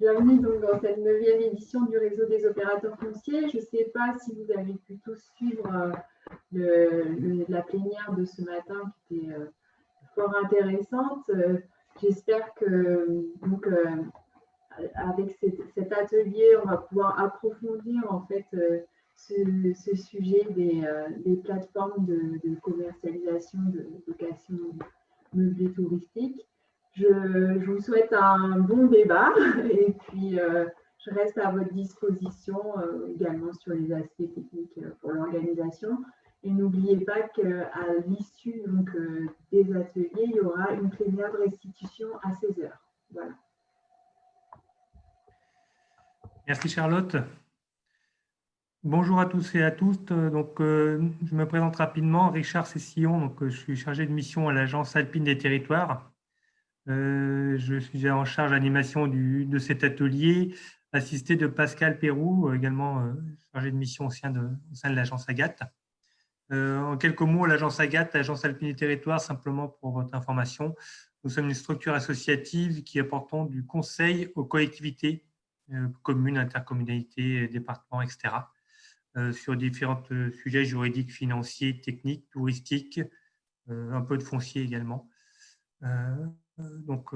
bienvenue donc dans cette 9e édition du réseau des opérateurs fonciers. Je ne sais pas si vous avez pu tous suivre la plénière de ce matin qui était fort intéressante. J'espère que donc, avec cet atelier, on va pouvoir approfondir en fait ce sujet des plateformes de commercialisation de location meublée touristique. Je vous souhaite un bon débat et puis je reste à votre disposition également sur les aspects techniques pour l'organisation. Et n'oubliez pas qu'à l'issue des ateliers, il y aura une plénière de restitution à 16 heures. Voilà. Merci Charlotte. Bonjour à tous et à toutes. Donc, je me présente rapidement, Richard Cessillon. Donc, je suis chargé de mission à l'Agence alpine des territoires. Je suis en charge d'animation de cet atelier, assisté de Pascal Pérou, également chargé de mission au sein de l'Agence Agathe. En quelques mots, l'Agence Agathe, l'Agence alpine des territoires, simplement pour votre information, nous sommes une structure associative qui apportons du conseil aux collectivités, communes, intercommunalités, départements, etc., sur différents sujets juridiques, financiers, techniques, touristiques, un peu de foncier également. Donc,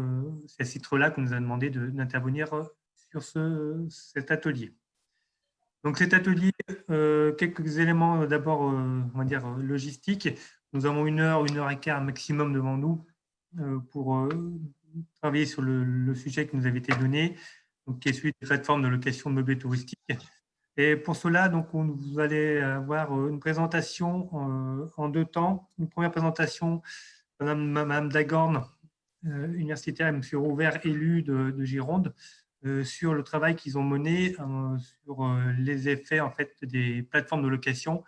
c'est à ce titre-là qu'on nous a demandé d'intervenir sur cet atelier. Donc, cet atelier, quelques éléments d'abord, on va dire, logistiques. Nous avons 1 heure, 1 heure et quart maximum devant nous pour travailler sur le sujet qui nous avait été donné, donc, qui est celui des plateformes de location de meublés touristiques. Et pour cela, donc, vous allez avoir une présentation en 2 temps. Une première présentation, Madame Dagorn, universitaire, et M. Rouvert, élu de Gironde, sur le travail qu'ils ont mené sur les effets en fait, des plateformes de location,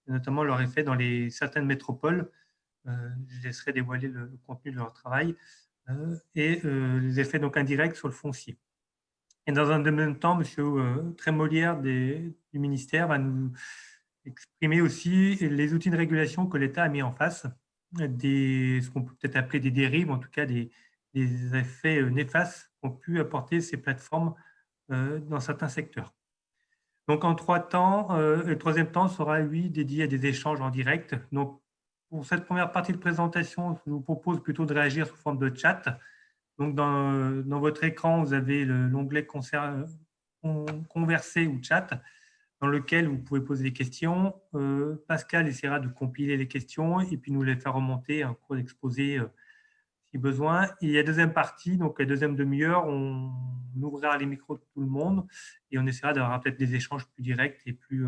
notamment leur effet dans certaines métropoles. Je laisserai dévoiler le contenu de leur travail et les effets donc, indirects sur le foncier. Et dans un deuxième temps, M. Trémolière du ministère va nous exprimer aussi les outils de régulation que l'État a mis en face, ce qu'on peut peut-être appeler des dérives, en tout cas des effets néfastes qu'ont pu apporter ces plateformes dans certains secteurs. Donc en 3 temps, le troisième temps sera, lui, dédié à des échanges en direct. Donc pour cette première partie de présentation, je vous propose plutôt de réagir sous forme de chat. Donc, dans votre écran, vous avez l'onglet Converser ou chat, dans lequel vous pouvez poser des questions. Pascal essaiera de compiler les questions et puis nous les faire remonter en cours d'exposé si besoin. Et la deuxième partie, donc la deuxième demi-heure, on ouvrira les micros de tout le monde et on essaiera d'avoir peut-être des échanges plus directs et plus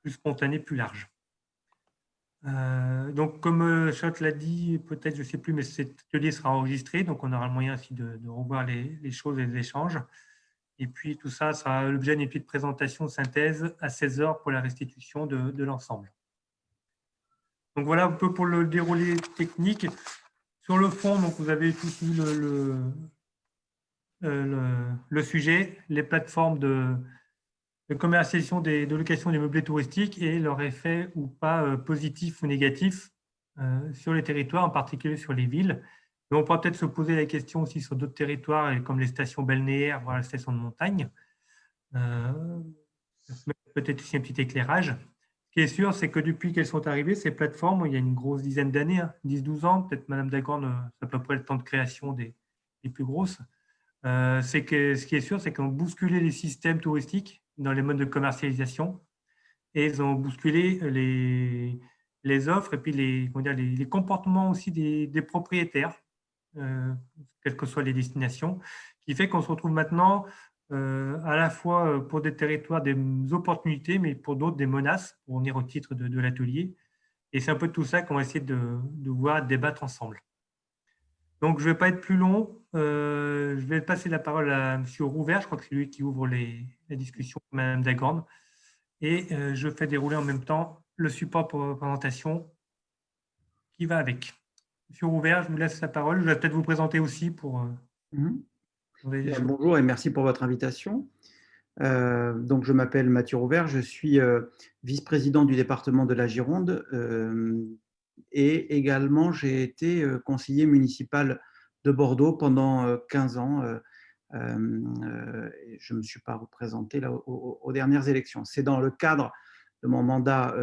spontanés, plus larges. Donc, comme Charlotte l'a dit, peut-être, je ne sais plus, mais cet atelier sera enregistré, donc on aura le moyen aussi de revoir les choses et les échanges. Et puis, tout ça sera l'objet d'une petite présentation de synthèse à 16 heures pour la restitution de l'ensemble. Donc, voilà un peu pour le déroulé technique. Sur le fond, donc, vous avez tous vu le sujet, les plateformes de commercialisation de location des meublés touristiques et leur effet ou pas positif ou négatif sur les territoires, en particulier sur les villes. Mais on pourra peut-être se poser la question aussi sur d'autres territoires, comme les stations balnéaires, voire les stations de montagne. Peut-être aussi un petit éclairage. Ce qui est sûr, c'est que depuis qu'elles sont arrivées, ces plateformes, il y a une grosse dizaine d'années, 10-12 ans, peut-être Madame Dagorn, c'est à peu près le temps de création des plus grosses. C'est que ce qui est sûr, c'est qu'elles ont bousculé les systèmes touristiques dans les modes de commercialisation et ils ont bousculé les offres et puis les comportements aussi des propriétaires, quelles que soient les destinations, qui fait qu'on se retrouve maintenant à la fois pour des territoires des opportunités, mais pour d'autres des menaces, pour revenir au titre de l'atelier. Et c'est un peu tout ça qu'on va essayer de voir, de débattre ensemble. Donc, je ne vais pas être plus long. Je vais passer la parole à M. Rouvert. Je crois que c'est lui qui ouvre la discussion, Mme Dagorn. Et je fais dérouler en même temps le support pour présentation qui va avec. M. Rouvert, je vous laisse la parole. Je vais peut-être vous présenter aussi pour… Bonjour et merci pour votre invitation. Donc, je m'appelle Mathieu Rouvert. Je suis vice-président du département de la Gironde. Et également, j'ai été conseiller municipal de Bordeaux pendant 15 ans Je ne me suis pas représenté là, aux dernières élections. C'est dans le cadre de mon mandat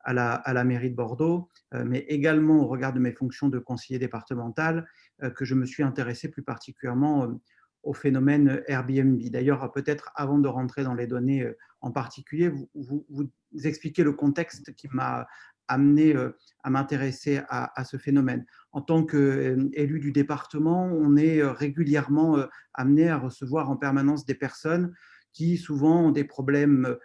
à la mairie de Bordeaux, mais également au regard de mes fonctions de conseiller départemental, que je me suis intéressé plus particulièrement au phénomène Airbnb. D'ailleurs, peut-être avant de rentrer dans les données en particulier, vous expliquez le contexte qui m'a amené à m'intéresser à ce phénomène. En tant qu'élu du département, on est régulièrement amené à recevoir en permanence des personnes qui souvent ont des problèmes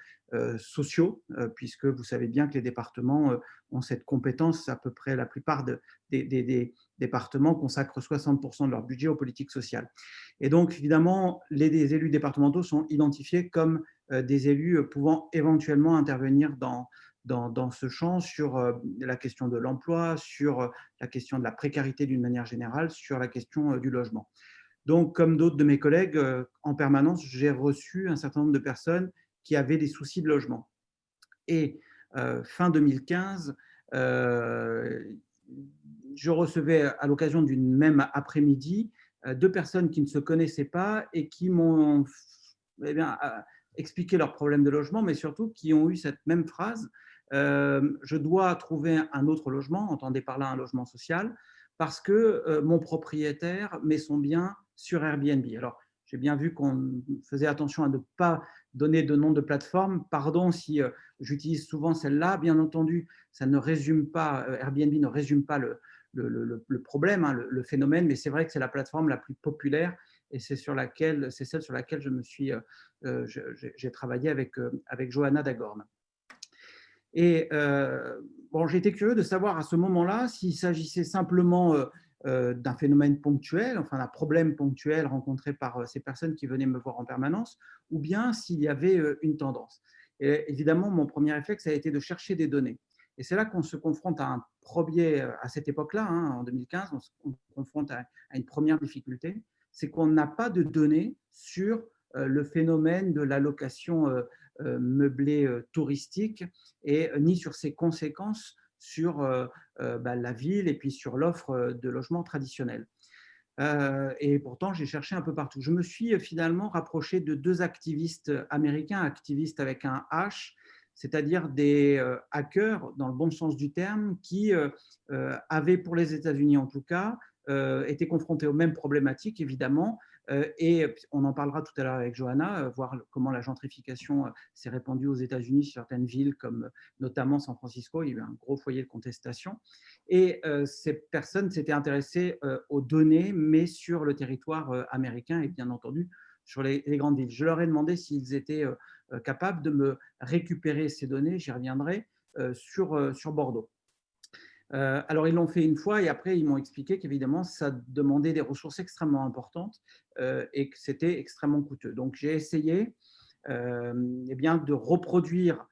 sociaux, puisque vous savez bien que les départements ont cette compétence. À peu près la plupart des départements consacrent 60% de leur budget aux politiques sociales. Et donc, évidemment, les élus départementaux sont identifiés comme des élus pouvant éventuellement intervenir dans ce champ sur la question de l'emploi, sur la question de la précarité d'une manière générale, sur la question du logement. Donc, comme d'autres de mes collègues, en permanence, j'ai reçu un certain nombre de personnes qui avaient des soucis de logement. Et fin 2015, je recevais à l'occasion d'une même après-midi deux personnes qui ne se connaissaient pas et qui m'ont expliqué leurs problèmes de logement, mais surtout qui ont eu cette même phrase: je dois trouver un autre logement, entendez par là un logement social, parce que mon propriétaire met son bien sur Airbnb. Alors, j'ai bien vu qu'on faisait attention à ne pas donner de nom de plateforme. Pardon si j'utilise souvent celle-là. Bien entendu, ça ne résume pas, Airbnb ne résume pas le problème, hein, le phénomène, mais c'est vrai que c'est la plateforme la plus populaire et c'est celle sur laquelle j'ai travaillé avec Johanna Dagorn. Et bon, j'ai été curieux de savoir à ce moment-là s'il s'agissait simplement d'un phénomène ponctuel, enfin d'un problème ponctuel rencontré par ces personnes qui venaient me voir en permanence, ou bien s'il y avait une tendance. Et évidemment, mon premier réflexe a été de chercher des données. Et c'est là qu'on se confronte à cette époque-là, hein, en 2015, on se confronte à une première difficulté, c'est qu'on n'a pas de données sur le phénomène de la location meublée touristique et ni sur ses conséquences sur la ville et puis sur l'offre de logements traditionnels. Et pourtant, j'ai cherché un peu partout. Je me suis finalement rapproché de deux activistes américains, activistes avec un H, c'est-à-dire des hackers, dans le bon sens du terme, qui avaient, pour les États-Unis en tout cas, été confrontés aux mêmes problématiques, évidemment. Et on en parlera tout à l'heure avec Johanna, voir comment la gentrification s'est répandue aux États-Unis sur certaines villes, comme notamment San Francisco. Il y a eu un gros foyer de contestation. Et ces personnes s'étaient intéressées aux données, mais sur le territoire américain et bien entendu sur les grandes villes. Je leur ai demandé s'ils étaient capables de me récupérer ces données, j'y reviendrai, sur Bordeaux. Alors, ils l'ont fait une fois et après, ils m'ont expliqué qu'évidemment, ça demandait des ressources extrêmement importantes et que c'était extrêmement coûteux. Donc, j'ai essayé de reproduire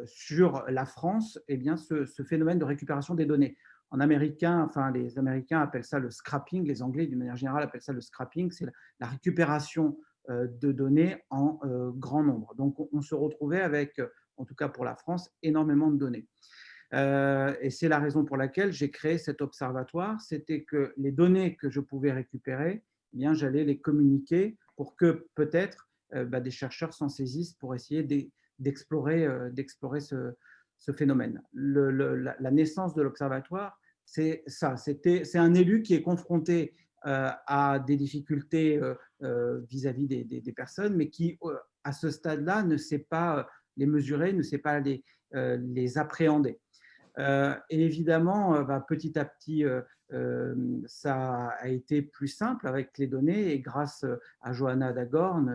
sur la France ce phénomène de récupération des données. En américain, enfin, les Américains appellent ça le scrapping, les Anglais, d'une manière générale, appellent ça le scrapping, c'est la récupération de données en grand nombre. Donc, on se retrouvait avec, en tout cas pour la France, énormément de données. Et c'est la raison pour laquelle j'ai créé cet observatoire, c'était que les données que je pouvais récupérer, j'allais les communiquer pour que peut-être des chercheurs s'en saisissent pour essayer d'explorer ce phénomène. La naissance de l'observatoire, c'est ça, c'est un élu qui est confronté à des difficultés vis-à-vis des personnes, mais qui, à ce stade-là, ne sait pas les mesurer, ne sait pas les appréhender. Et évidemment, petit à petit, ça a été plus simple avec les données et grâce à Johanna Dagorn,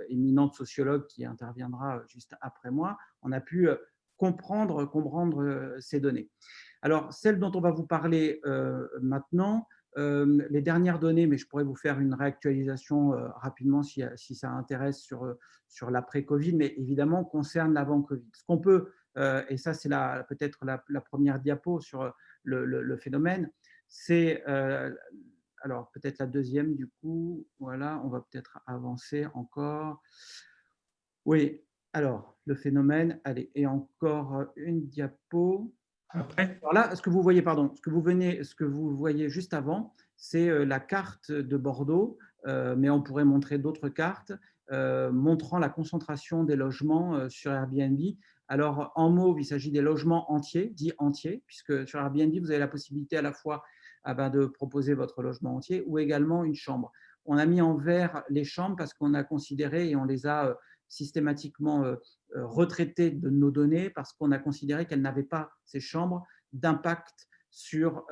éminente sociologue qui interviendra juste après moi, on a pu comprendre ces données. Alors, celle dont on va vous parler maintenant, les dernières données, mais je pourrais vous faire une réactualisation rapidement si ça intéresse sur l'après-Covid, mais évidemment concerne l'avant-Covid. Ce qu'on peut, et ça c'est peut-être la première diapo sur le phénomène, c'est, alors peut-être la deuxième du coup, voilà, on va peut-être avancer encore. Oui, alors le phénomène, allez, et encore une diapo. Après. Alors là, ce que vous voyez juste avant, c'est la carte de Bordeaux mais on pourrait montrer d'autres cartes montrant la concentration des logements sur Airbnb. Alors, en mauve, il s'agit des logements entiers, dits entiers, puisque sur Airbnb, vous avez la possibilité à la fois de proposer votre logement entier ou également une chambre. On a mis en vert les chambres parce qu'on a considéré et on les a systématiquement retraitées de nos données parce qu'on a considéré qu'elles n'avaient pas, ces chambres, d'impact sur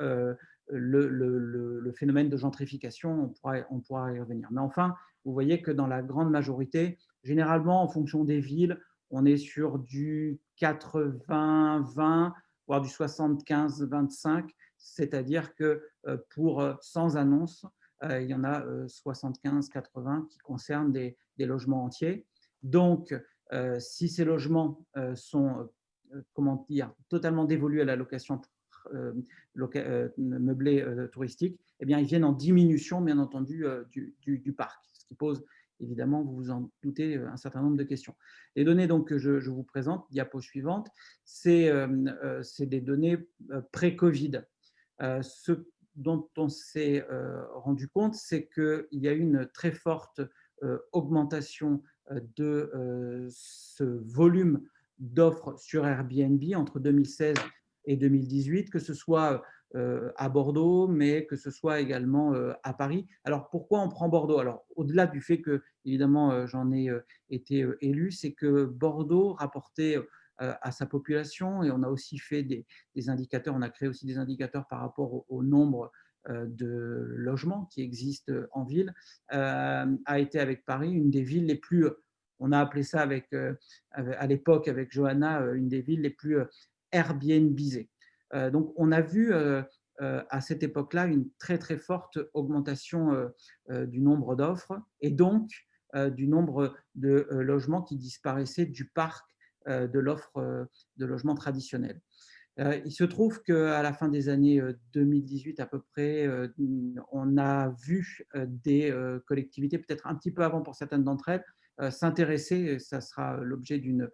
le phénomène de gentrification. On pourra y revenir. Mais enfin, vous voyez que dans la grande majorité, généralement, en fonction des villes, on est sur du 80-20, voire du 75-25, c'est-à-dire que pour 100 annonces, il y en a 75-80 qui concernent des logements entiers. Donc, si ces logements sont comment dire, totalement dévolus à la location meublée touristique, eh bien, ils viennent en diminution, bien entendu, du parc, ce qui pose évidemment, vous vous en doutez, un certain nombre de questions. Les données donc, que je vous présente, diapo suivante, c'est des données pré-Covid. Ce dont on s'est rendu compte, c'est qu'il y a eu une très forte augmentation de ce volume d'offres sur Airbnb entre 2016 et 2018, que ce soit à Bordeaux, mais que ce soit également à Paris. Alors, pourquoi on prend Bordeaux? Alors, au-delà du fait que, évidemment, j'en ai été élu, c'est que Bordeaux rapportait à sa population, et on a aussi fait des indicateurs, on a créé aussi des indicateurs par rapport au nombre de logements qui existent en ville, a été avec Paris une des villes les plus, on a appelé ça à l'époque avec Johanna, une des villes les plus Airbnbisées. Donc, on a vu à cette époque-là une très très forte augmentation du nombre d'offres et donc du nombre de logements qui disparaissaient du parc de l'offre de logements traditionnels. Il se trouve qu'à la fin des années 2018 à peu près, on a vu des collectivités, peut-être un petit peu avant pour certaines d'entre elles, s'intéresser, et ça sera l'objet d'une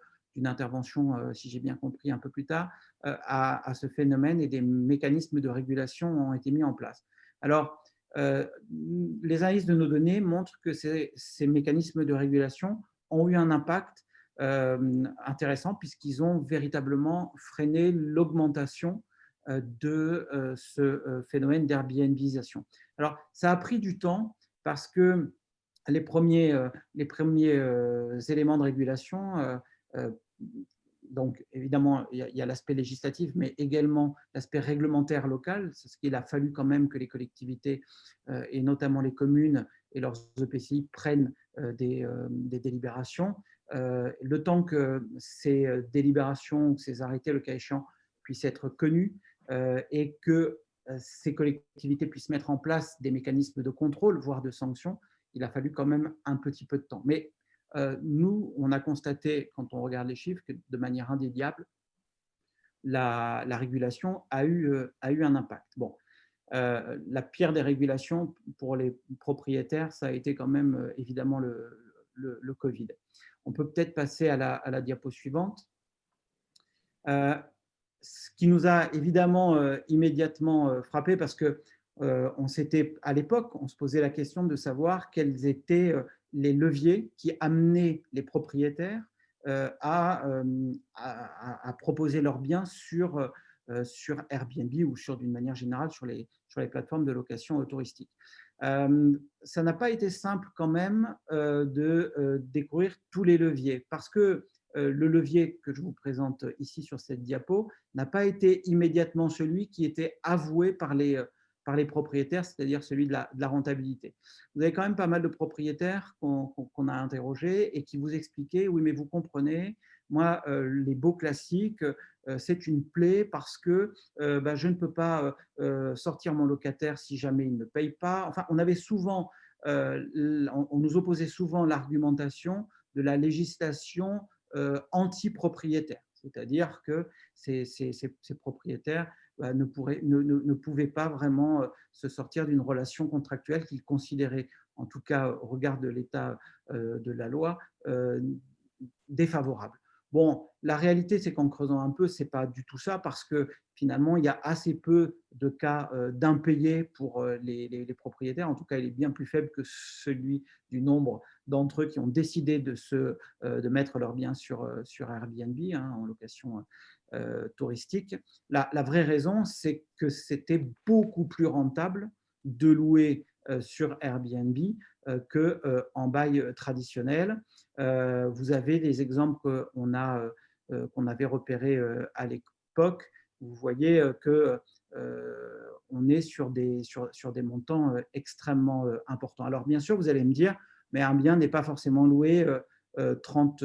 intervention, si j'ai bien compris, un peu plus tard, à ce phénomène, et des mécanismes de régulation ont été mis en place. Alors, les analyses de nos données montrent que ces mécanismes de régulation ont eu un impact intéressant puisqu'ils ont véritablement freiné l'augmentation de ce phénomène d'Airbnbisation. Alors, ça a pris du temps parce que les premiers éléments de régulation, donc évidemment, il y a l'aspect législatif, mais également l'aspect réglementaire local. C'est ce qu'il a fallu quand même que les collectivités, et notamment les communes et leurs EPCI, prennent des délibérations. Le temps que ces délibérations ou ces arrêtés, le cas échéant, puissent être connus et que ces collectivités puissent mettre en place des mécanismes de contrôle, voire de sanctions, il a fallu quand même un petit peu de temps. Mais nous, on a constaté, quand on regarde les chiffres, que de manière indéniable, la régulation a eu un impact. Bon, la pire des régulations pour les propriétaires, ça a été quand même évidemment le Covid. On peut peut-être passer à la diapo suivante. Ce qui nous a évidemment immédiatement frappé, parce que à l'époque, on se posait la question de savoir quels étaient les leviers qui amenaient les propriétaires à proposer leurs biens sur Airbnb ou d'une manière générale sur les plateformes de location touristique. Ça n'a pas été simple quand même de découvrir tous les leviers, parce que le levier que je vous présente ici sur cette diapo n'a pas été immédiatement celui qui était avoué par les propriétaires, c'est-à-dire celui de la rentabilité. Vous avez quand même pas mal de propriétaires qu'on a interrogés et qui vous expliquaient, oui, mais vous comprenez, moi, les baux classiques, c'est une plaie parce que je ne peux pas sortir mon locataire si jamais il ne paye pas. Enfin, on nous opposait souvent l'argumentation de la législation anti-propriétaire, c'est-à-dire que ces propriétaires ne pouvaient pas vraiment se sortir d'une relation contractuelle qu'ils considéraient, en tout cas au regard de l'état de la loi, défavorable. Bon, la réalité, c'est qu'en creusant un peu, ce n'est pas du tout ça, parce que finalement, il y a assez peu de cas d'impayés pour les propriétaires. En tout cas, il est bien plus faible que celui du nombre d'entre eux qui ont décidé de mettre leurs biens sur Airbnb, hein, en location touristique. La vraie raison, c'est que c'était beaucoup plus rentable de louer sur Airbnb qu'en bail traditionnel. Vous avez des exemples qu'on avait repérés à l'époque. Vous voyez qu'on est sur des montants extrêmement importants. Alors, bien sûr, vous allez me dire, mais un bien n'est pas forcément loué 30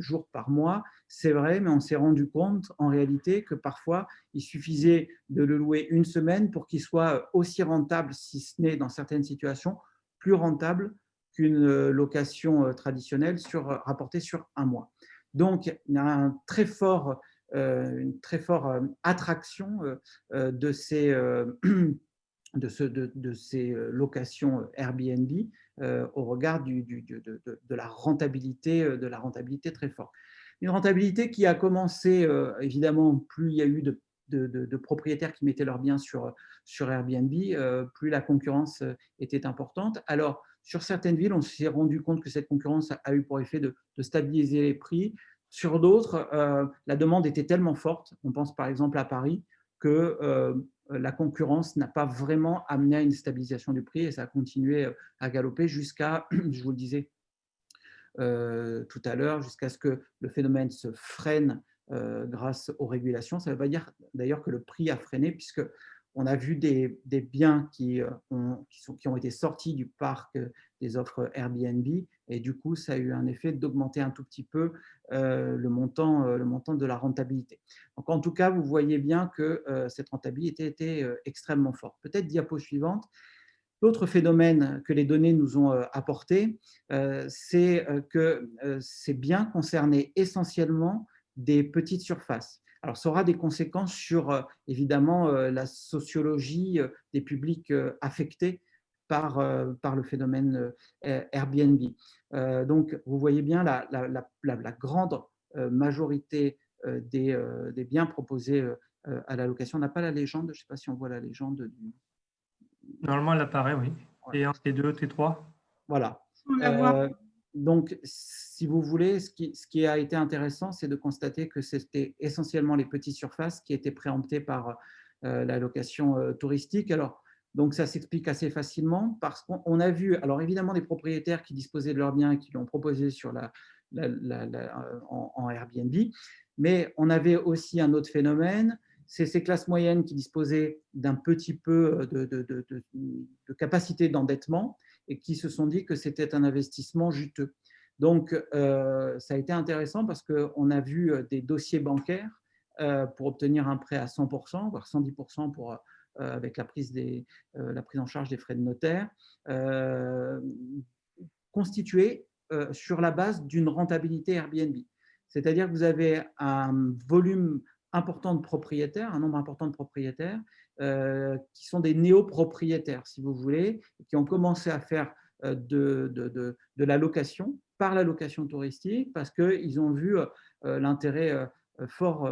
jours par mois. C'est vrai, mais on s'est rendu compte en réalité que parfois, il suffisait de le louer une semaine pour qu'il soit aussi rentable, si ce n'est dans certaines situations, plus rentable qu'une location traditionnelle rapportée sur un mois. Donc, il y a une très forte attraction de ces locations Airbnb au regard de la rentabilité très forte. Une rentabilité qui a commencé, évidemment, plus il y a eu de propriétaires qui mettaient leurs biens sur Airbnb, plus la concurrence était importante. Alors, sur certaines villes, on s'est rendu compte que cette concurrence a eu pour effet de stabiliser les prix. Sur d'autres, la demande était tellement forte, on pense par exemple à Paris, que la concurrence n'a pas vraiment amené à une stabilisation du prix et ça a continué à galoper jusqu'à, je vous le disais tout à l'heure, jusqu'à ce que le phénomène se freine grâce aux régulations. Ça ne veut pas dire d'ailleurs que le prix a freiné, puisque on a vu des biens qui ont été sortis du parc des offres Airbnb, et du coup, ça a eu un effet d'augmenter un tout petit peu le montant de la rentabilité. Donc, en tout cas, vous voyez bien que cette rentabilité était extrêmement forte. Peut-être diapo suivante. L'autre phénomène que les données nous ont apporté, c'est que ces biens concernaient essentiellement des petites surfaces. Alors, ça aura des conséquences sur, évidemment, la sociologie des publics affectés par le phénomène Airbnb. Donc, vous voyez bien la grande majorité des biens proposés à la location. On n'a pas la légende, je ne sais pas si on voit la légende. Normalement, elle apparaît, oui. T1, T2, T3. Voilà. On la voit. Donc, si vous voulez, ce qui a été intéressant, c'est de constater que c'était essentiellement les petites surfaces qui étaient préemptées par la location touristique. Alors, donc ça s'explique assez facilement parce qu'on a vu, alors évidemment, des propriétaires qui disposaient de leurs biens et qui l'ont proposé en Airbnb, mais on avait aussi un autre phénomène, c'est ces classes moyennes qui disposaient d'un petit peu de capacité d'endettement et qui se sont dit que c'était un investissement juteux. Donc, ça a été intéressant parce qu'on a vu des dossiers bancaires pour obtenir un prêt à 100%, voire 110% avec la prise en charge des frais de notaire, constitués sur la base d'une rentabilité Airbnb. C'est-à-dire que vous avez un volume important de propriétaires, un nombre important de propriétaires qui sont des néo-propriétaires, si vous voulez, qui ont commencé à faire de la location par la location touristique parce qu'ils ont vu l'intérêt fort,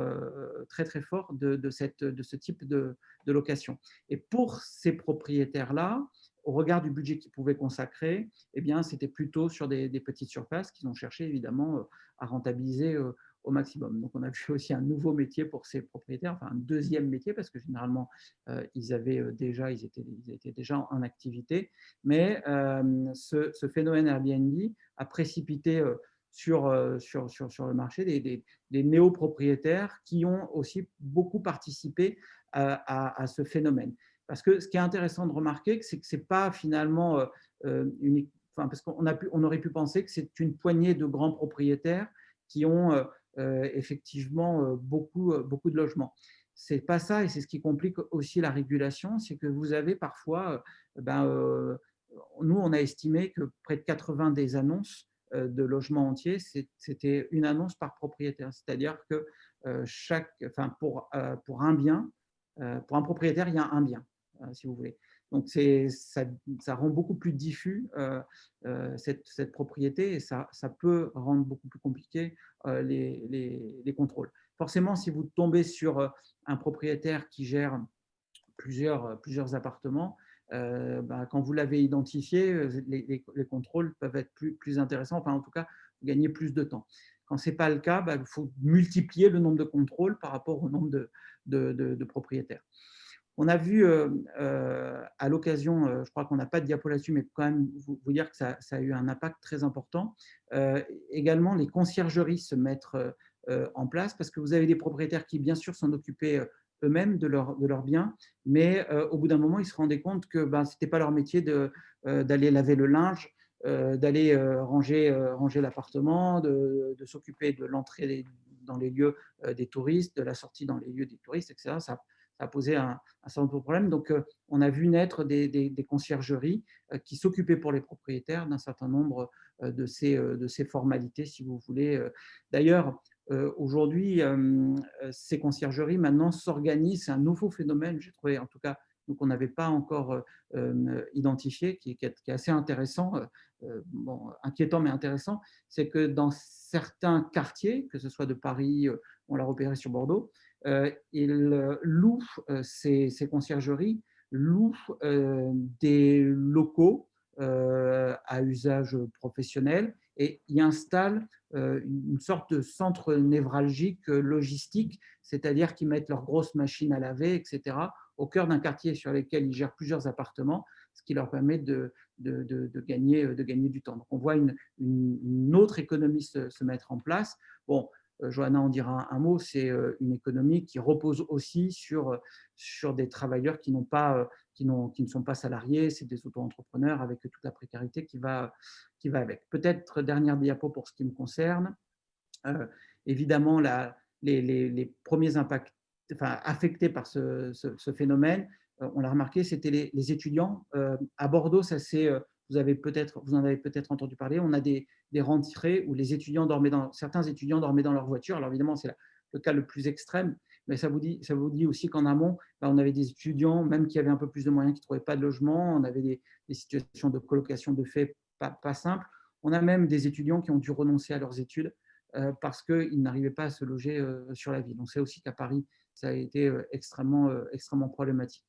très très fort de ce type de location. Et pour ces propriétaires-là, au regard du budget qu'ils pouvaient consacrer, eh bien, c'était plutôt sur des petites surfaces qu'ils ont cherché évidemment à rentabiliser au maximum. Donc, on a vu aussi un nouveau métier pour ces propriétaires, enfin un deuxième métier parce que généralement, ils étaient déjà en activité. Mais ce phénomène Airbnb a précipité sur le marché des néo-propriétaires qui ont aussi beaucoup participé à ce phénomène. Parce que ce qui est intéressant de remarquer, c'est que ce n'est pas finalement unique. Enfin, parce qu'on aurait pu penser que c'est une poignée de grands propriétaires qui ont effectivement beaucoup de logements. Ce n'est pas ça, et c'est ce qui complique aussi la régulation, c'est que vous avez parfois, nous on a estimé que près de 80 des annonces de logements entiers, c'était une annonce par propriétaire, c'est-à-dire que pour un bien, pour un propriétaire, il y a un bien, si vous voulez. Donc, ça rend beaucoup plus diffus cette propriété et ça peut rendre beaucoup plus compliqué les contrôles. Forcément, si vous tombez sur un propriétaire qui gère plusieurs appartements, quand vous l'avez identifié, les contrôles peuvent être plus intéressants. Enfin, en tout cas, vous gagnez plus de temps. Quand ce n'est pas le cas, il faut multiplier le nombre de contrôles par rapport au nombre de propriétaires. On a vu à l'occasion, je crois qu'on n'a pas de diapo là-dessus, mais quand même vous dire que ça a eu un impact très important. Également, les conciergeries se mettre en place parce que vous avez des propriétaires qui, bien sûr, s'en occupaient eux-mêmes de leurs biens, mais au bout d'un moment, ils se rendaient compte que ce n'était pas leur métier d'aller laver le linge, d'aller ranger l'appartement, de s'occuper de l'entrée dans les lieux des touristes, de la sortie dans les lieux des touristes, etc. Ça a posé un certain nombre de problèmes. Donc, on a vu naître des conciergeries qui s'occupaient pour les propriétaires d'un certain nombre de ces formalités, si vous voulez. D'ailleurs, aujourd'hui, ces conciergeries maintenant s'organisent. C'est un nouveau phénomène, j'ai trouvé, en tout cas, qu'on n'avait pas encore identifié, qui est assez intéressant, inquiétant mais intéressant. C'est que dans certains quartiers, que ce soit de Paris, on l'a repéré sur Bordeaux, ils louent ces conciergeries, louent des locaux à usage professionnel et y installent une sorte de centre névralgique logistique, c'est-à-dire qu'ils mettent leurs grosses machines à laver, etc., au cœur d'un quartier sur lequel ils gèrent plusieurs appartements, ce qui leur permet de gagner du temps. Donc, on voit une autre économie se mettre en place. Bon, Johanna en dira un mot, c'est une économie qui repose aussi sur des travailleurs qui ne sont pas salariés, c'est des auto-entrepreneurs avec toute la précarité qui va avec. Peut-être dernière diapo pour ce qui me concerne. Évidemment, les premiers impacts, affectés par ce phénomène, on l'a remarqué, c'était les étudiants. À Bordeaux, vous en avez peut-être entendu parler, on a des rentrées où certains étudiants dormaient dans leur voiture. Alors évidemment, c'est le cas le plus extrême, mais ça vous dit aussi qu'en amont, on avait des étudiants, même qui avaient un peu plus de moyens, qui ne trouvaient pas de logement. On avait des situations de colocation de fait pas simples. On a même des étudiants qui ont dû renoncer à leurs études parce qu'ils n'arrivaient pas à se loger sur la ville. On sait aussi qu'à Paris, ça a été extrêmement problématique.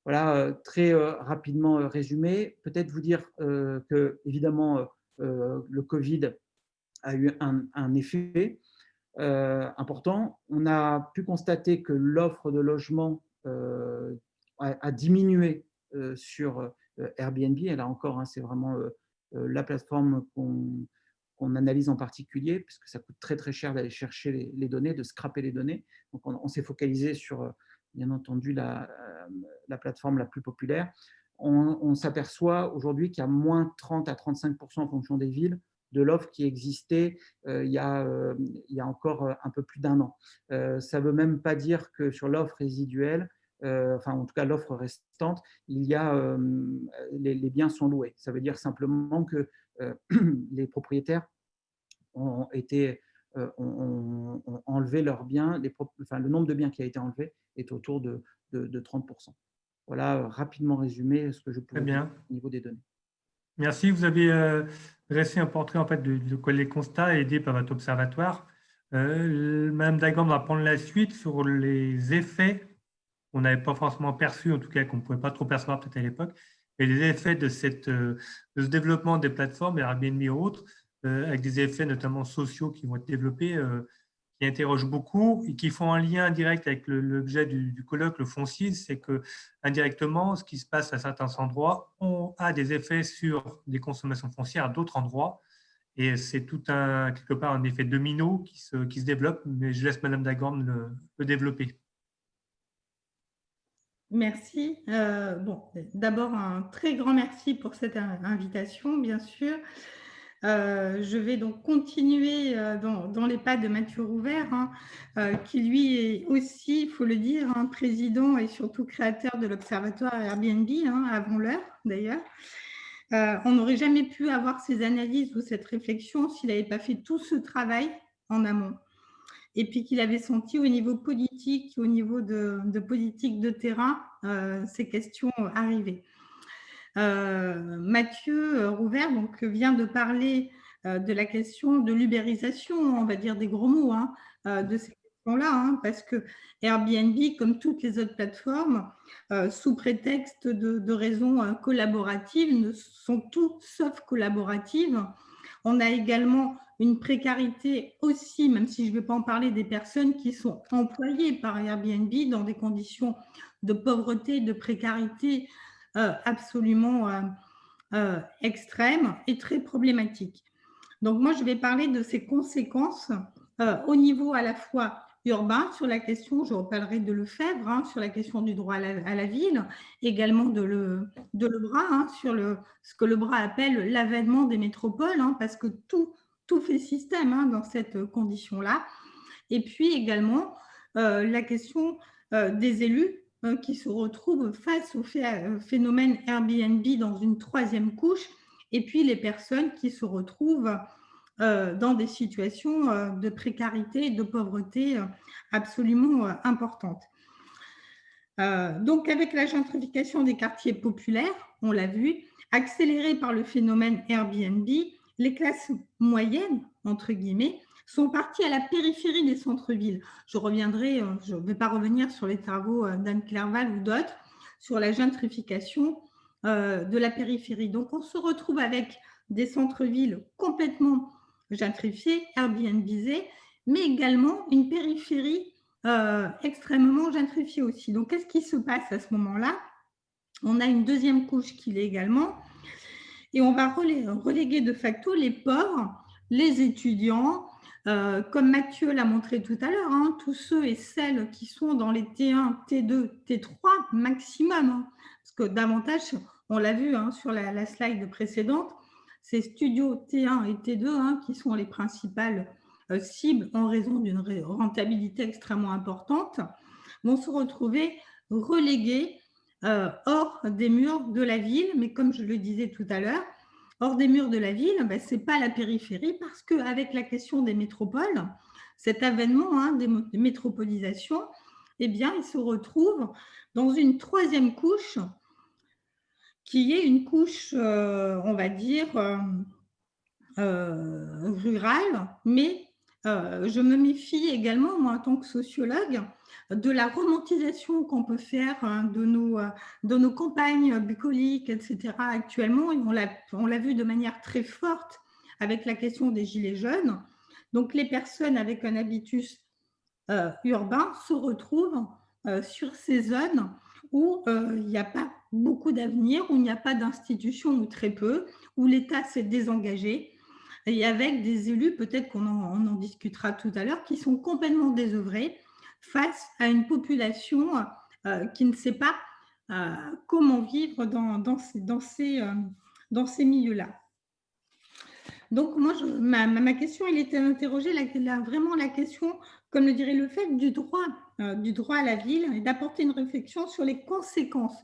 Voilà, très rapidement résumé. Peut-être vous dire que, évidemment, le Covid a eu un effet important. On a pu constater que l'offre de logement a diminué sur Airbnb. Et là encore, c'est vraiment la plateforme qu'on analyse en particulier, puisque ça coûte très très cher d'aller chercher les données, de scraper les données. Donc on s'est focalisé sur, bien entendu, la plateforme la plus populaire. On s'aperçoit aujourd'hui qu'il y a moins 30 à 35% en fonction des villes de l'offre qui existait il y a encore un peu plus d'un an. Ça ne veut même pas dire que sur l'offre résiduelle, en tout cas l'offre restante, les biens sont loués. Ça veut dire simplement que les propriétaires ont enlevé leurs biens, le nombre de biens qui a été enlevé est autour de 30%. Voilà, rapidement résumé ce que je pouvais dire au niveau des données. Merci. Vous avez dressé un portrait en fait, de les constats aidés par votre observatoire. Madame Dagand va prendre la suite sur les effets qu'on n'avait pas forcément perçus, en tout cas qu'on ne pouvait pas trop percevoir peut-être à l'époque, et les effets de ce développement des plateformes, Airbnb et autres, avec des effets notamment sociaux qui vont être développés, qui interrogent beaucoup et qui font un lien direct avec l'objet du colloque, le foncier, c'est que indirectement, ce qui se passe à certains endroits a des effets sur des consommations foncières à d'autres endroits. Et c'est tout quelque part un effet domino qui se développe, mais je laisse Madame Dagand le développer. Merci. D'abord, un très grand merci pour cette invitation, bien sûr. Je vais donc continuer dans les pas de Mathieu Rouvert, qui lui est aussi, il faut le dire, président et surtout créateur de l'Observatoire Airbnb, avant l'heure d'ailleurs. On n'aurait jamais pu avoir ces analyses ou cette réflexion s'il n'avait pas fait tout ce travail en amont. et puis qu'il avait senti au niveau politique, au niveau de politique de terrain, ces questions arriver. Mathieu Rouvert donc, vient de parler de la question de l'ubérisation, on va dire des gros mots, hein, de ces questions-là, hein, parce que Airbnb, comme toutes les autres plateformes, sous prétexte de raisons collaboratives, ne sont tout sauf collaboratives. On a également une précarité aussi, même si je ne vais pas en parler, des personnes qui sont employées par Airbnb dans des conditions de pauvreté, de précarité absolument extrêmes et très problématiques. Donc moi, je vais parler de ces conséquences au niveau à la fois urbain, sur la question, je reparlerai de Lefebvre, hein, sur la question du droit à la ville, également de Lebras, hein, sur ce que Lebras appelle l'avènement des métropoles, hein, parce que tout fait système, hein, dans cette condition-là. Et puis également la question des élus qui se retrouvent face au phénomène Airbnb dans une troisième couche, et puis les personnes qui se retrouvent dans des situations de précarité et de pauvreté absolument importantes. Donc, avec la gentrification des quartiers populaires, on l'a vu, accélérée par le phénomène Airbnb, les classes moyennes, entre guillemets, sont parties à la périphérie des centres-villes. Je ne vais pas revenir sur les travaux d'Anne Clerval ou d'autres, sur la gentrification de la périphérie. Donc, on se retrouve avec des centres-villes complètement gentrifiés, Airbnbisés, mais également une périphérie extrêmement gentrifiée aussi. Donc, qu'est-ce qui se passe à ce moment-là? On a une deuxième couche qui l'est également, et on va reléguer de facto les pauvres, les étudiants, comme Mathieu l'a montré tout à l'heure, hein, tous ceux et celles qui sont dans les T1, T2, T3 maximum, hein, parce que davantage, on l'a vu hein, sur la slide précédente, ces studios T1 et T2 hein, qui sont les principales cibles en raison d'une rentabilité extrêmement importante, vont se retrouver relégués hors des murs de la ville, mais comme je le disais tout à l'heure, hors des murs de la ville, ben, ce n'est pas la périphérie, parce qu'avec la question des métropoles, cet avènement hein, des métropolisations, eh bien, il se retrouve dans une troisième couche, qui est une couche, on va dire, rurale, mais je me méfie également, moi, en tant que sociologue, de la romantisation qu'on peut faire hein, de nos campagnes bucoliques, etc. actuellement. Et on l'a vu de manière très forte avec la question des gilets jaunes. Donc, les personnes avec un habitus urbain se retrouvent sur ces zones où il n'y a pas beaucoup d'avenir, où il n'y a pas d'institution ou très peu, où l'État s'est désengagé, et avec des élus, peut-être qu'on en discutera tout à l'heure, qui sont complètement désœuvrés face à une population qui ne sait pas comment vivre dans ces milieux-là. Donc, moi, ma question, elle était interrogée, vraiment la question, comme le dirait Lefebvre, du droit à la ville, et d'apporter une réflexion sur les conséquences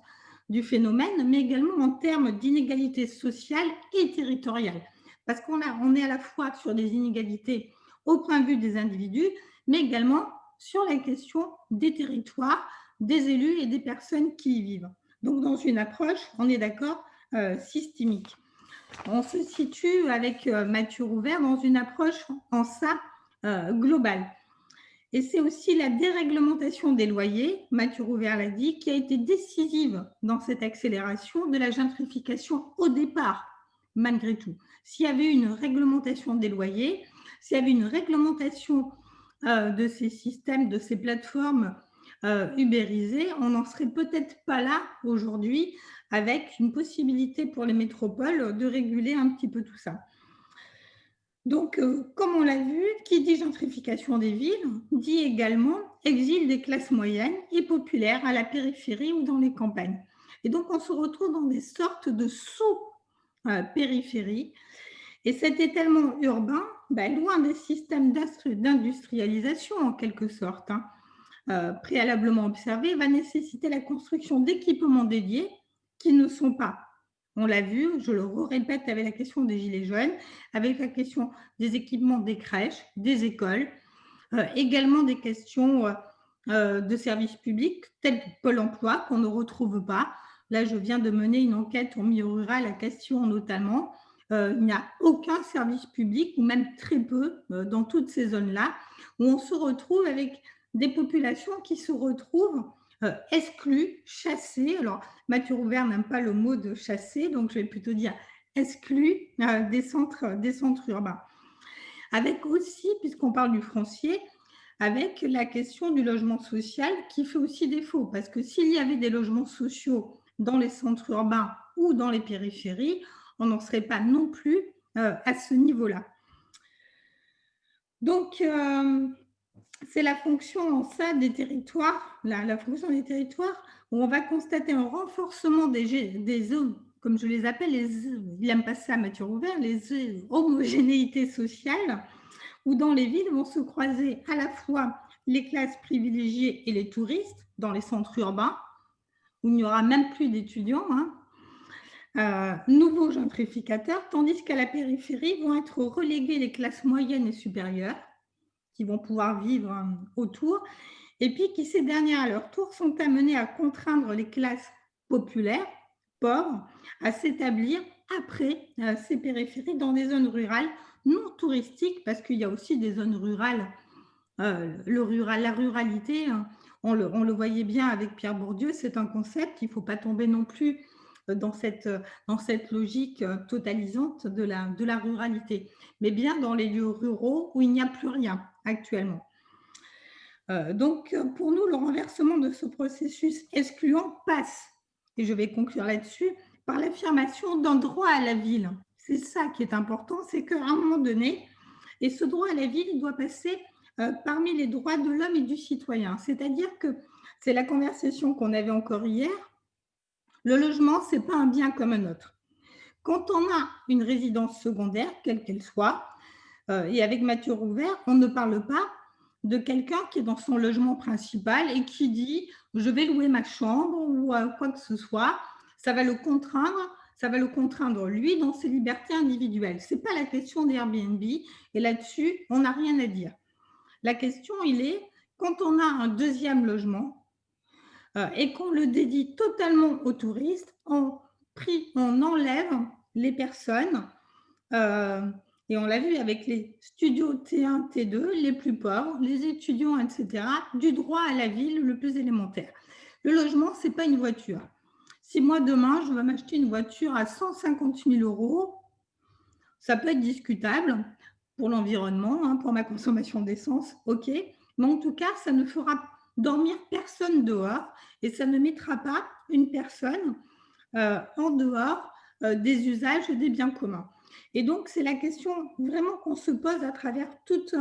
du phénomène, mais également en termes d'inégalité sociale et territoriale. Parce qu'on est à la fois sur des inégalités au point de vue des individus, mais également sur la question des territoires, des élus et des personnes qui y vivent. Donc, dans une approche, on est d'accord, systémique. On se situe avec Mathieu Rouvert dans une approche en ça globale. Et c'est aussi la déréglementation des loyers, Mathieu Rouvert l'a dit, qui a été décisive dans cette accélération de la gentrification au départ, malgré tout. S'il y avait une réglementation des loyers, s'il y avait une réglementation de ces systèmes, de ces plateformes ubérisées, on n'en serait peut-être pas là aujourd'hui, avec une possibilité pour les métropoles de réguler un petit peu tout ça. Donc, comme on l'a vu, qui dit gentrification des villes, dit également exil des classes moyennes et populaires à la périphérie ou dans les campagnes. Et donc, on se retrouve dans des sortes de sous-périphéries. Et cet étalement urbain, loin des systèmes d'industrialisation, en quelque sorte, préalablement observés, va nécessiter la construction d'équipements dédiés qui ne sont pas, on l'a vu, je le répète avec la question des gilets jaunes, avec la question des équipements des crèches, des écoles, également des questions de services publics, tels que Pôle emploi, qu'on ne retrouve pas. Là, je viens de mener une enquête en milieu rural à Castillon notamment. Il n'y a aucun service public, ou même très peu, dans toutes ces zones-là, où on se retrouve avec des populations qui se retrouvent exclues, chassées. Alors, Mathieu Rouvert n'aime pas le mot de chasser, donc je vais plutôt dire exclues des centres urbains. Avec aussi, puisqu'on parle du foncier, avec la question du logement social qui fait aussi défaut, parce que s'il y avait des logements sociaux dans les centres urbains ou dans les périphéries, on n'en serait pas non plus à ce niveau-là. Donc, c'est la fonction en ça des territoires, la fonction des territoires, où on va constater un renforcement des zones, comme je les appelle, il n'aime pas ça, Mathieu Rouvert, les homogénéités sociales, où dans les villes vont se croiser à la fois les classes privilégiées et les touristes dans les centres urbains, où il n'y aura même plus d'étudiants, nouveaux gentrificateurs, tandis qu'à la périphérie vont être reléguées les classes moyennes et supérieures, qui vont pouvoir vivre autour, et puis qui, ces dernières, à leur tour, sont amenées à contraindre les classes populaires, pauvres, à s'établir après ces périphéries dans des zones rurales non touristiques, parce qu'il y a aussi des zones rurales. La ruralité, on le voyait bien avec Pierre Bourdieu, c'est un concept, il ne faut pas tomber non plus dans cette logique totalisante de la ruralité, mais bien dans les lieux ruraux où il n'y a plus rien actuellement. Donc, pour nous, le renversement de ce processus excluant passe, et je vais conclure là-dessus, par l'affirmation d'un droit à la ville. C'est ça qui est important, c'est qu'à un moment donné, et ce droit à la ville, il doit passer parmi les droits de l'homme et du citoyen. C'est-à-dire que c'est la conversation qu'on avait encore hier, le logement, ce n'est pas un bien comme un autre. Quand on a une résidence secondaire, quelle qu'elle soit, et avec Mathieu Rouvert, on ne parle pas de quelqu'un qui est dans son logement principal et qui dit « je vais louer ma chambre » ou quoi que ce soit, ça va le contraindre lui dans ses libertés individuelles. Ce n'est pas la question d'Airbnb, et là-dessus, on n'a rien à dire. La question, il est, quand on a un deuxième logement et qu'on le dédie totalement aux touristes, on enlève les personnes, et on l'a vu avec les studios T1, T2, les plus pauvres, les étudiants, etc., du droit à la ville le plus élémentaire. Le logement, ce n'est pas une voiture. Si moi, demain, je veux m'acheter une voiture à 150 000 €, ça peut être discutable pour l'environnement, pour ma consommation d'essence, ok, mais en tout cas, ça ne fera dormir personne dehors et ça ne mettra pas une personne en dehors des usages et des biens communs. Et donc, c'est la question vraiment qu'on se pose à travers toute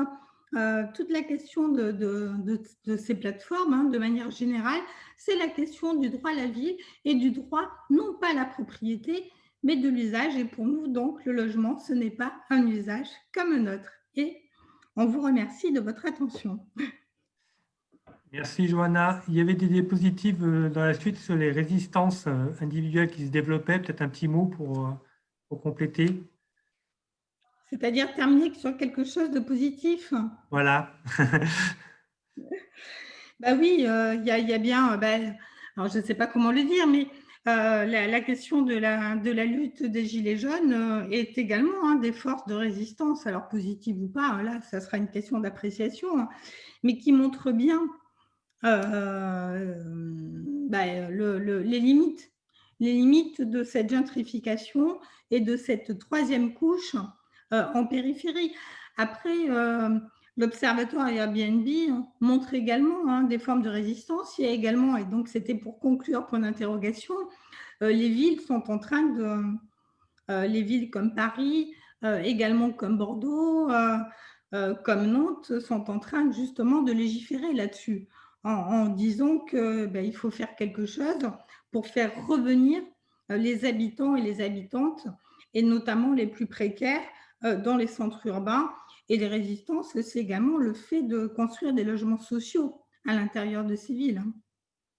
la question de ces plateformes, de manière générale, c'est la question du droit à la ville et du droit, non pas à la propriété, mais de l'usage. Et pour nous, donc, le logement, ce n'est pas un usage comme un autre. Et on vous remercie de votre attention. Merci Johanna. Il y avait des diapositives dans la suite sur les résistances individuelles qui se développaient. Peut-être un petit mot pour compléter. C'est-à-dire terminer sur quelque chose de positif. Voilà. Oui, il y a bien, alors je ne sais pas comment le dire, mais la question de la lutte des Gilets jaunes est également des forces de résistance, alors positives ou pas, là, ça sera une question d'appréciation, mais qui montre bien les limites de cette gentrification et de cette troisième couche en périphérie. Après, l'Observatoire Airbnb montre également des formes de résistance. Il y a également, et donc c'était pour conclure point d'interrogation, les villes sont en train les villes comme Paris, également comme Bordeaux, comme Nantes, sont en train justement de légiférer là-dessus, en disant qu'il faut faire quelque chose pour faire revenir les habitants et les habitantes, et notamment les plus précaires, dans les centres urbains. Et les résistances, c'est également le fait de construire des logements sociaux à l'intérieur de ces villes.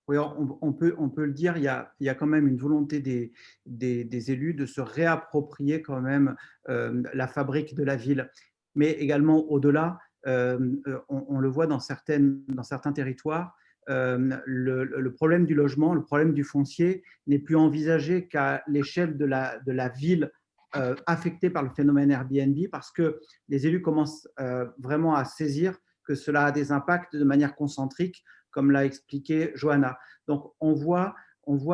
Oui, on peut le dire, il y a quand même une volonté des élus de se réapproprier quand même la fabrique de la ville. Mais également, au-delà, on le voit dans certains territoires, le problème du logement, le problème du foncier n'est plus envisagé qu'à l'échelle de la ville affectée par le phénomène Airbnb, parce que les élus commencent vraiment à saisir que cela a des impacts de manière concentrique, comme l'a expliqué Johanna. Donc, on voit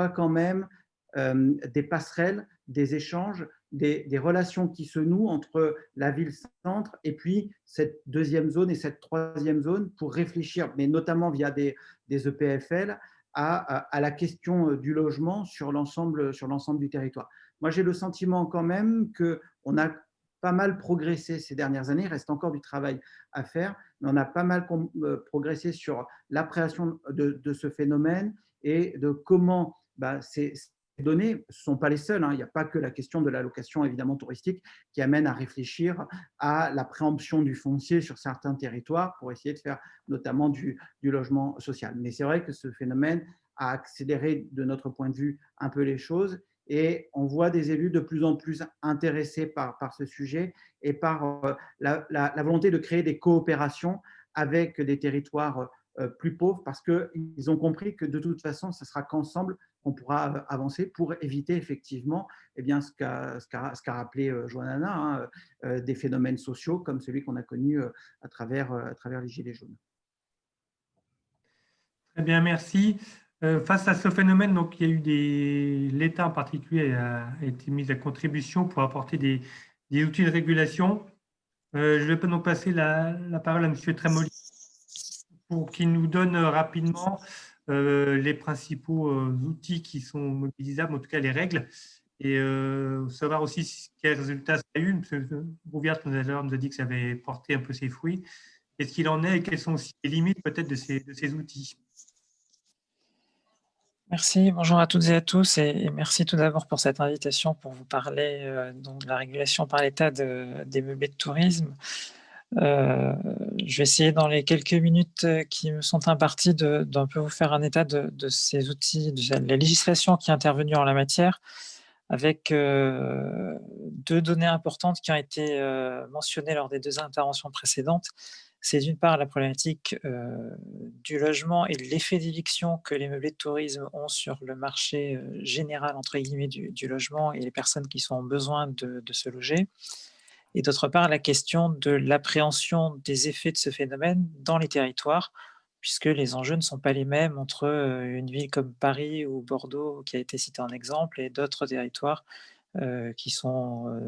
quand même des passerelles, des échanges, des relations qui se nouent entre la ville-centre et puis cette deuxième zone et cette troisième zone pour réfléchir, mais notamment via des EPFL, à la question du logement sur l'ensemble du territoire. Moi, j'ai le sentiment quand même qu'on a pas mal progressé ces dernières années. Il reste encore du travail à faire, mais on a pas mal progressé sur l'appréhension de ce phénomène et de comment ces données ne sont pas les seules. Il n'y a pas que la question de la location évidemment touristique qui amène à réfléchir à la préemption du foncier sur certains territoires pour essayer de faire notamment du logement social. Mais c'est vrai que ce phénomène a accéléré de notre point de vue un peu les choses et on voit des élus de plus en plus intéressés par ce sujet et par la volonté de créer des coopérations avec des territoires plus pauvres parce qu'ils ont compris que de toute façon, ce sera qu'ensemble qu'on pourra avancer pour éviter effectivement ce qu'a rappelé Johanna, des phénomènes sociaux comme celui qu'on a connu à travers les Gilets jaunes. Très bien, merci. Face à ce phénomène, donc, il y a eu l'État en particulier a été mis à contribution pour apporter des outils de régulation. Je vais donc passer la parole à M. Trémoli pour qu'il nous donne rapidement les principaux outils qui sont mobilisables, en tout cas les règles, et savoir aussi quels résultats ça a eu. M. Rouvière tout à l'heure nous a dit que ça avait porté un peu ses fruits. Qu'est-ce qu'il en est et quelles sont aussi les limites peut-être de ces outils? Merci, bonjour à toutes et à tous et merci tout d'abord pour cette invitation pour vous parler donc de la régulation par l'État des meublés de tourisme. Je vais essayer dans les quelques minutes qui me sont imparties d'un peu vous faire un état de ces outils, de la législation qui est intervenue en la matière, avec deux données importantes qui ont été mentionnées lors des deux interventions précédentes. C'est d'une part la problématique du logement et de l'effet d'éviction que les meublés de tourisme ont sur le marché général, entre guillemets, du logement et les personnes qui sont en besoin de se loger. Et d'autre part, la question de l'appréhension des effets de ce phénomène dans les territoires, puisque les enjeux ne sont pas les mêmes entre une ville comme Paris ou Bordeaux, qui a été citée en exemple, et d'autres territoires qui sont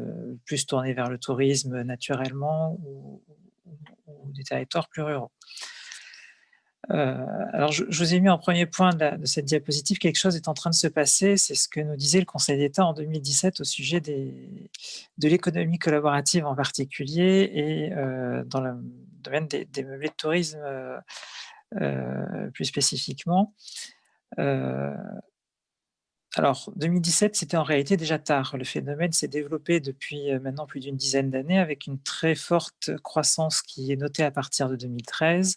plus tournés vers le tourisme naturellement ou des territoires plus ruraux. Alors, je vous ai mis en premier point de cette diapositive, quelque chose est en train de se passer, c'est ce que nous disait le Conseil d'État en 2017 au sujet de l'économie collaborative en particulier et dans le domaine des meublés de tourisme plus spécifiquement. Alors, 2017, c'était en réalité déjà tard. Le phénomène s'est développé depuis maintenant plus d'une dizaine d'années avec une très forte croissance qui est notée à partir de 2013.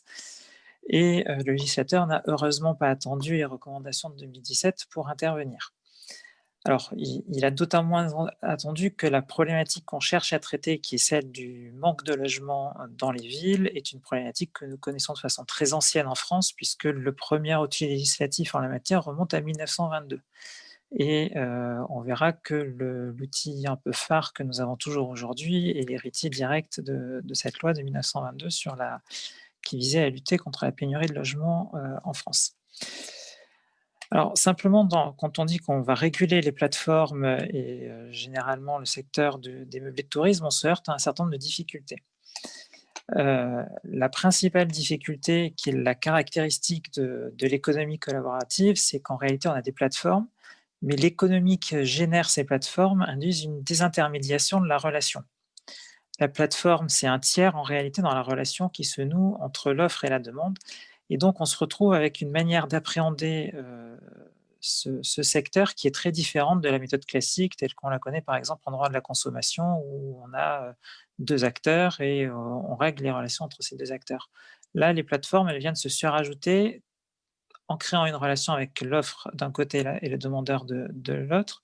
Et le législateur n'a heureusement pas attendu les recommandations de 2017 pour intervenir. Alors, il a d'autant moins attendu que la problématique qu'on cherche à traiter, qui est celle du manque de logement dans les villes, est une problématique que nous connaissons de façon très ancienne en France, puisque le premier outil législatif en la matière remonte à 1922. Et on verra que l'outil un peu phare que nous avons toujours aujourd'hui est l'héritier direct de cette loi de 1922 qui visait à lutter contre la pénurie de logements en France. Alors simplement, quand on dit qu'on va réguler les plateformes et généralement le secteur des meublés de tourisme, on se heurte à un certain nombre de difficultés. La principale difficulté qui est la caractéristique de l'économie collaborative, c'est qu'en réalité on a des plateformes, mais l'économie que génèrent ces plateformes induit une désintermédiation de la relation. La plateforme, c'est un tiers en réalité dans la relation qui se noue entre l'offre et la demande. Et donc, on se retrouve avec une manière d'appréhender ce secteur qui est très différente de la méthode classique telle qu'on la connaît par exemple en droit de la consommation où on a deux acteurs et on règle les relations entre ces deux acteurs. Là, les plateformes, elles viennent se surajouter en créant une relation avec l'offre d'un côté et le demandeur de l'autre,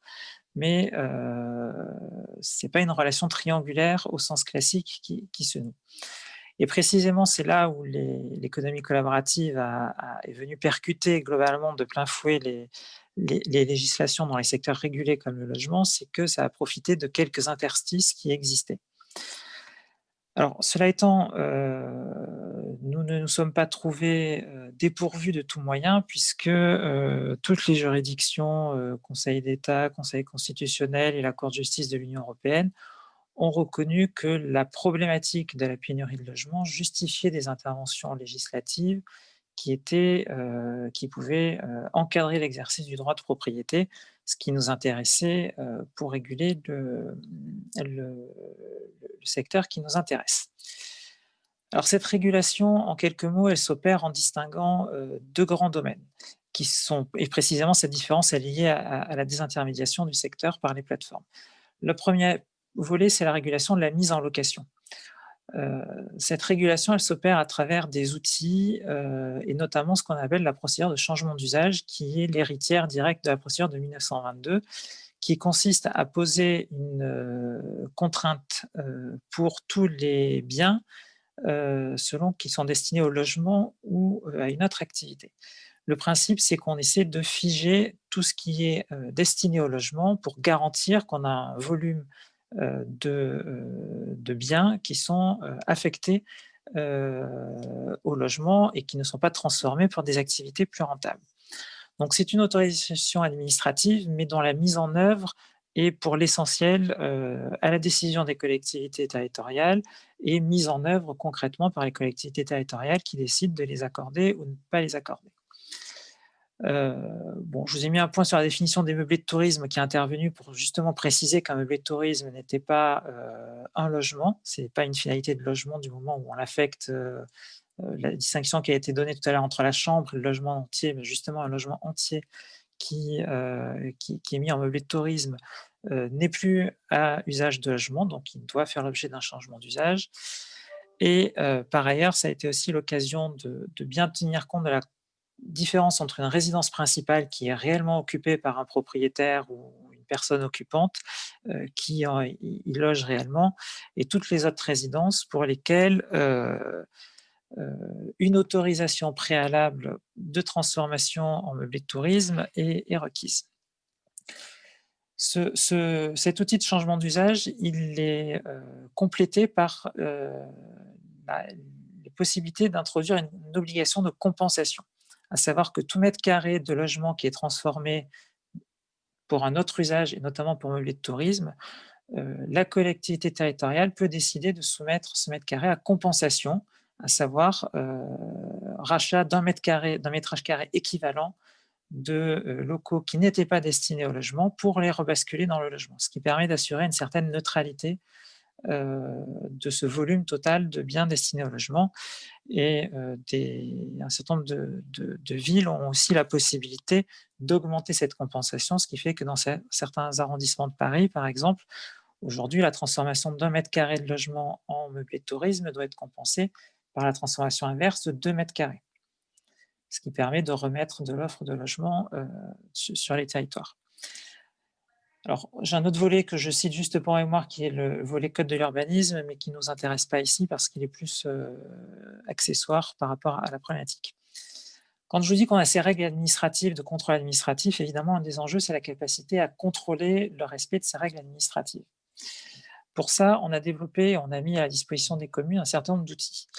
mais ce n'est pas une relation triangulaire au sens classique qui se noue. Et précisément, c'est là où l'économie collaborative est venue percuter globalement de plein fouet les législations dans les secteurs régulés comme le logement, c'est que ça a profité de quelques interstices qui existaient. Alors, cela étant, nous ne nous sommes pas trouvés dépourvus de tout moyen, puisque toutes les juridictions, Conseil d'État, Conseil constitutionnel et la Cour de justice de l'Union européenne, ont reconnu que la problématique de la pénurie de logement justifiait des interventions législatives qui pouvaient encadrer l'exercice du droit de propriété, ce qui nous intéressait pour réguler le secteur qui nous intéresse. Alors cette régulation, en quelques mots, elle s'opère en distinguant deux grands domaines, et précisément cette différence est liée à la désintermédiation du secteur par les plateformes. Le premier volet, c'est la régulation de la mise en location. Cette régulation, elle s'opère à travers des outils et notamment ce qu'on appelle la procédure de changement d'usage, qui est l'héritière directe de la procédure de 1922, qui consiste à poser une contrainte pour tous les biens selon qu'ils sont destinés au logement ou à une autre activité. Le principe, c'est qu'on essaie de figer tout ce qui est destiné au logement pour garantir qu'on a un volume de biens qui sont affectés au logement et qui ne sont pas transformés pour des activités plus rentables. Donc c'est une autorisation administrative, mais dont la mise en œuvre est pour l'essentiel à la décision des collectivités territoriales et mise en œuvre concrètement par les collectivités territoriales qui décident de les accorder ou de ne pas les accorder. Je vous ai mis un point sur la définition des meublés de tourisme qui est intervenu pour justement préciser qu'un meublé de tourisme n'était pas un logement, ce n'est pas une finalité de logement du moment où on l'affecte, la distinction qui a été donnée tout à l'heure entre la chambre et le logement entier, mais justement un logement entier qui est mis en meublé de tourisme n'est plus à usage de logement, donc il doit faire l'objet d'un changement d'usage. Et par ailleurs, ça a été aussi l'occasion de bien tenir compte de la différence entre une résidence principale qui est réellement occupée par un propriétaire ou une personne occupante qui y loge réellement, et toutes les autres résidences pour lesquelles une autorisation préalable de transformation en meublé de tourisme est requise. Cet outil de changement d'usage, il est complété par les possibilités d'introduire une obligation de compensation, à savoir que tout mètre carré de logement qui est transformé pour un autre usage, et notamment pour meublé de tourisme, la collectivité territoriale peut décider de soumettre ce mètre carré à compensation, à savoir rachat d'un métrage carré équivalent de locaux qui n'étaient pas destinés au logement pour les rebasculer dans le logement, ce qui permet d'assurer une certaine neutralité de ce volume total de biens destinés au logement. Et un certain nombre de villes ont aussi la possibilité d'augmenter cette compensation, ce qui fait que dans certains arrondissements de Paris, par exemple, aujourd'hui, la transformation d'un mètre carré de logement en meublé de tourisme doit être compensée par la transformation inverse de 2 mètres carrés, ce qui permet de remettre de l'offre de logement sur les territoires. Alors, j'ai un autre volet que je cite juste pour mémoire, qui est le volet code de l'urbanisme, mais qui ne nous intéresse pas ici parce qu'il est plus accessoire par rapport à la problématique. Quand je vous dis qu'on a ces règles administratives de contrôle administratif, évidemment, un des enjeux, c'est la capacité à contrôler le respect de ces règles administratives. Pour ça, on a développé, on a mis à la disposition des communes un certain nombre d'outils.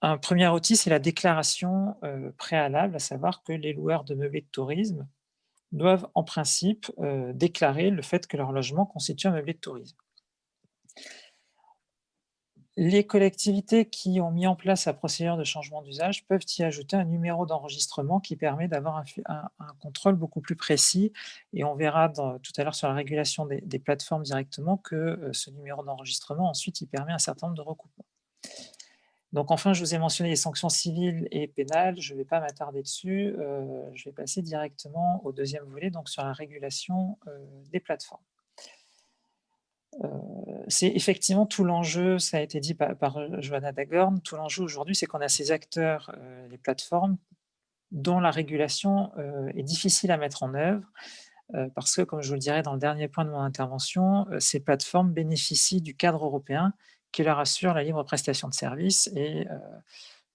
Un premier outil, c'est la déclaration préalable, à savoir que les loueurs de meublés de tourisme doivent en principe déclarer le fait que leur logement constitue un meublé de tourisme. Les collectivités qui ont mis en place la procédure de changement d'usage peuvent y ajouter un numéro d'enregistrement qui permet d'avoir un contrôle beaucoup plus précis, et on verra tout à l'heure sur la régulation des plateformes directement que ce numéro d'enregistrement, ensuite, il permet un certain nombre de recoupements. Donc enfin, je vous ai mentionné les sanctions civiles et pénales, je ne vais pas m'attarder dessus, je vais passer directement au deuxième volet, donc sur la régulation des plateformes. C'est effectivement tout l'enjeu, ça a été dit par Johanna Dagorn, tout l'enjeu aujourd'hui, c'est qu'on a ces acteurs, les plateformes, dont la régulation est difficile à mettre en œuvre, parce que, comme je vous le dirai dans le dernier point de mon intervention, ces plateformes bénéficient du cadre européen qui leur assure la libre prestation de services. Et